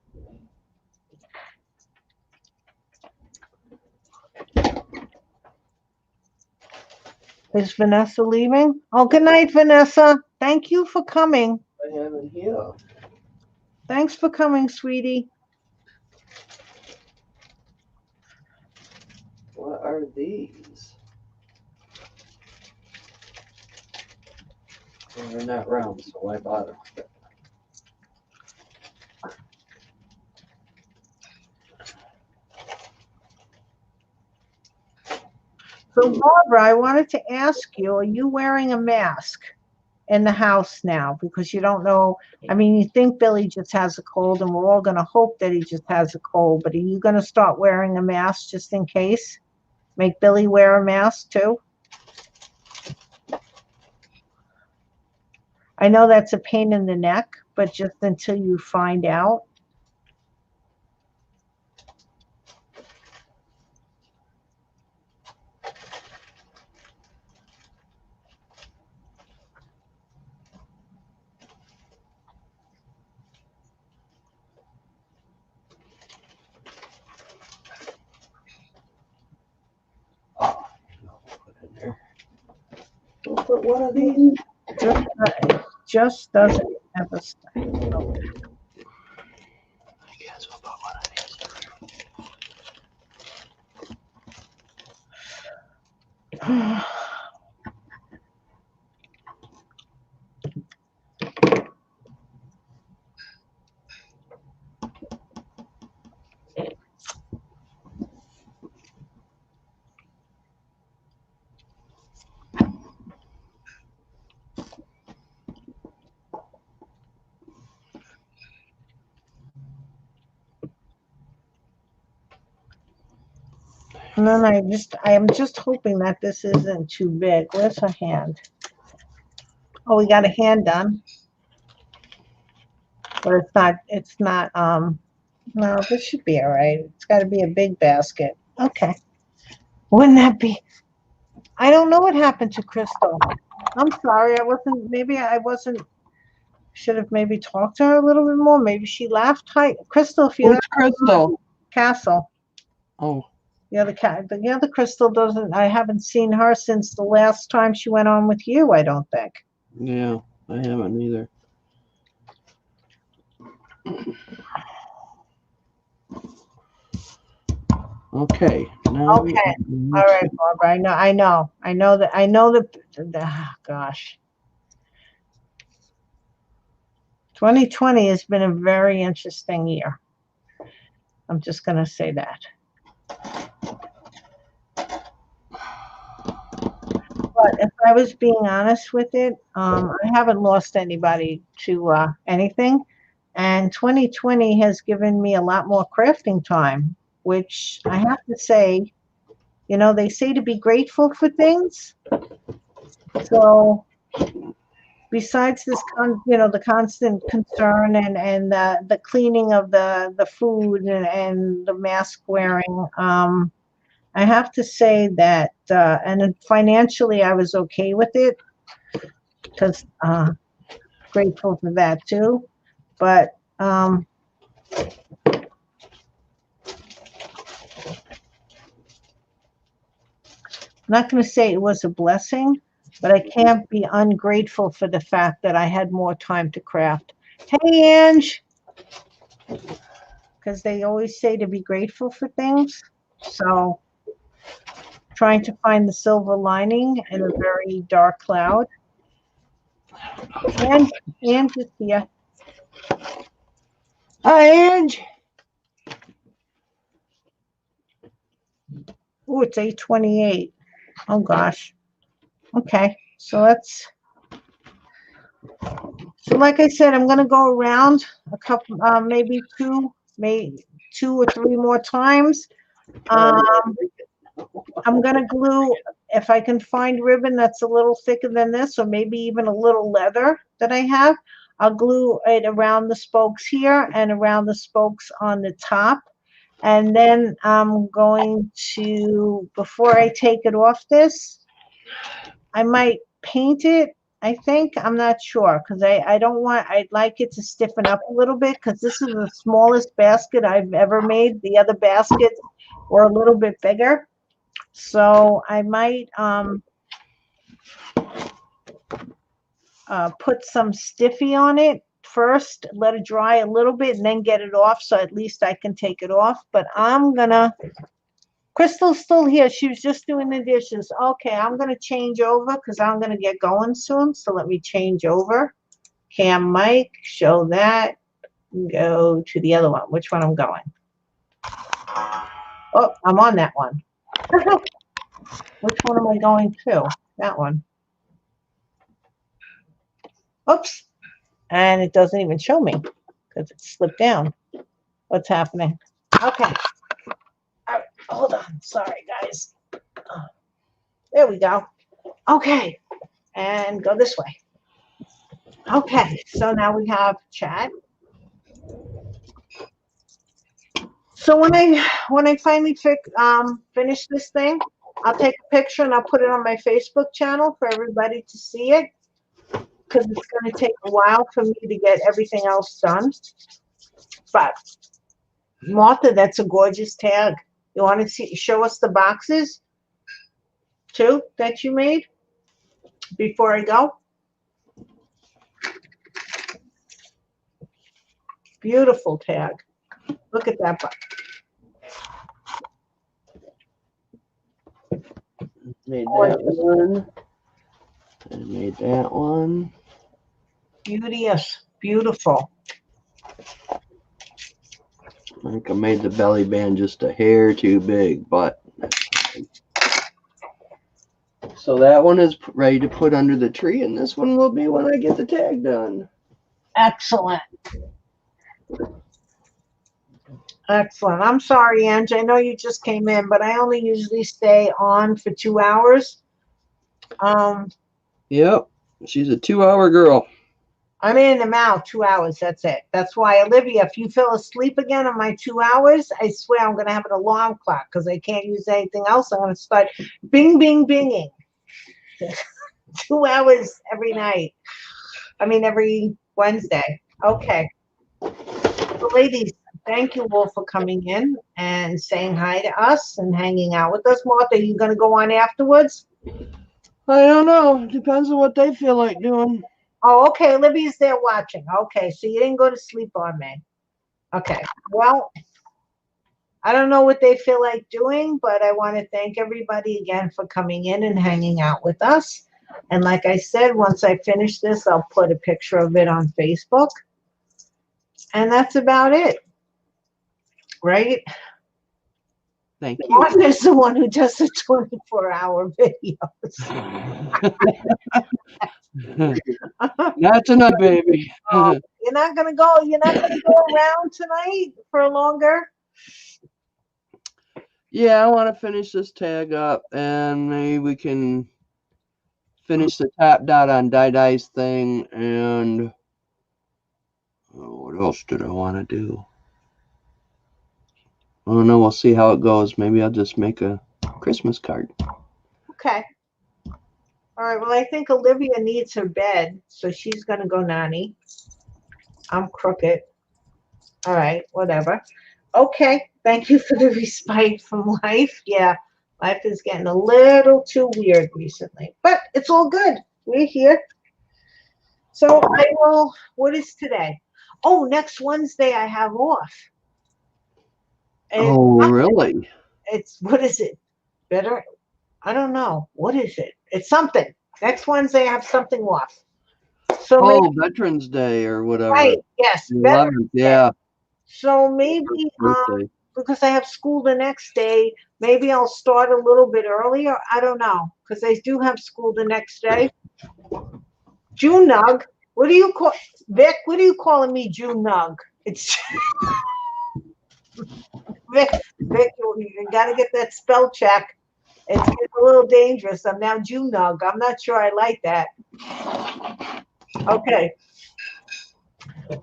Is Vanessa leaving? Oh, good night, Vanessa. Thank you for coming. I have it here. Thanks for coming, sweetie. What are these? Well, they're not round, so I bought them. So Barbara, I wanted to ask you, are you wearing a mask in the house now? Because you don't know, I mean, you think Billy just has a cold and we're all going to hope that he just has a cold, but are you going to start wearing a mask just in case? Make Billy wear a mask too? I know that's a pain in the neck, but just until you find out. Put one of these. Just doesn't have a style. I guess we'll put one of these. And then I am just hoping that this isn't too big. Where's her hand? Oh, we got a hand done. But it's not, no, this should be all right. It's got to be a big basket. Okay. Wouldn't that be? I don't know what happened to Crystal. I'm sorry. Maybe I wasn't, should have maybe talked to her a little bit more. Maybe she laughed. Hi, Crystal, if you're Who's Crystal? Castle. Oh, The other Crystal doesn't, I haven't seen her since the last time she went on with you, I don't think. yeah, I haven't either. Okay. Now Okay. All right, Barbara. I know gosh. 2020 has been a very interesting year. I'm just going to say that. But if I was being honest with it, I haven't lost anybody to anything. And 2020 has given me a lot more crafting time, which I have to say, they say to be grateful for things. So besides this, the constant concern and the cleaning of the food and the mask wearing, I have to say that, and financially, I was okay with it because grateful for that too. But I'm not going to say it was a blessing, but I can't be ungrateful for the fact that I had more time to craft. Hey, Ange, because they always say to be grateful for things. So trying to find the silver lining in a very dark cloud. And Ange is here. Hi, Ange. Oh, it's 8:28. Oh gosh. Okay, so like I said, I'm gonna go around a couple, maybe two or three more times. I'm gonna glue, if I can find ribbon that's a little thicker than this, or maybe even a little leather that I have. I'll glue it around the spokes here and around the spokes on the top. And then I'm going to, before I take it off this, I might paint it. I think, I'm not sure, because I'd like it to stiffen up a little bit, because this is the smallest basket I've ever made. The other baskets were a little bit bigger. So I might put some stiffy on it first, let it dry a little bit, and then get it off, so at least I can take it off. But Crystal's still here. She was just doing the dishes. Okay, I'm gonna change over because I'm gonna get going soon. So let me change over. Cam Mike, show that. Go to the other one. Which one I'm going? Oh, I'm on that one. Which one am I going to? That one. Oops. And it doesn't even show me because it slipped down. What's happening? Okay. All right. Hold on. Sorry, guys. There we go. Okay. And go this way. Okay. So now we have chat. So when I finally finish this thing, I'll take a picture and I'll put it on my Facebook channel for everybody to see it, because it's going to take a while for me to get everything else done. But Martha, that's a gorgeous tag. You want to show us the boxes too that you made before I go? Beautiful tag. Look at that box. Made that one. I made that one. Beauteous. Beautiful. I think I made the belly band just a hair too big, but so that one is ready to put under the tree, and this one will be when I get the tag done. Excellent. Excellent. I'm sorry, Ange. I know you just came in, but I only usually stay on for 2 hours. Yep, she's a 2-hour girl. I'm in and out 2 hours. That's it. That's why, Olivia, if you fell asleep again in my 2 hours, I swear I'm going to have an alarm clock because I can't use anything else. I'm going to start bing, bing, binging. 2 hours every night. I mean, every Wednesday. Okay. So, ladies, thank you all for coming in and saying hi to us and hanging out with us. Martha, are you going to go on afterwards? I don't know. Depends on what they feel like doing. Oh, okay. Olivia's there watching. Okay, so you didn't go to sleep on me. Okay. Well, I don't know what they feel like doing, but I want to thank everybody again for coming in and hanging out with us. And like I said, once I finish this, I'll put a picture of it on Facebook. And that's about it. Right? Thank you. Martha's the one who does the 24-hour videos. Not tonight, baby. You're not gonna go around tonight for longer? Yeah, I want to finish this tag up, and maybe we can finish the top dot on Dai's thing, and what else did I want to do? I don't know. We'll see how it goes. Maybe I'll just make a Christmas card. Okay. All right. Well, I think Olivia needs her bed, so she's gonna go nanny. I'm crooked. All right. Whatever. Okay. Thank you for the respite from life. Yeah, life is getting a little too weird recently, but it's all good. We're here. So I will. What is today? Oh, next Wednesday I have off. And Oh, really? it's what is it? Better? I don't know. What is it? It's something. Next Wednesday I have something off. So Oh, maybe, Veterans Day or whatever. right? Yes. The Veterans 11th, Day. yeah. So maybe Birthday. because I have school the next day, maybe I'll start a little bit earlier. I don't know because I do have school the next day. June Nug. What do you call Vic? What are you calling me, June Nug? It's Vic. Vic, you got to get that spell check. It's getting a little dangerous. I'm now June Nug. I'm not sure I like that. Okay.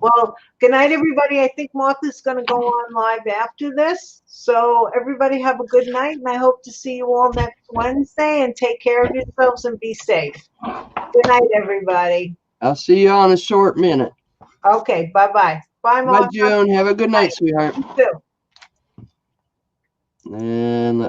Well, good night, everybody. I think Martha's going to go on live after this. So everybody have a good night, and I hope to see you all next Wednesday. And take care of yourselves and be safe. Good night, everybody. I'll see you on a short minute. Okay, bye-bye. Bye, Bye, Martha. June. Have a good night, sweetheart. You too. And let's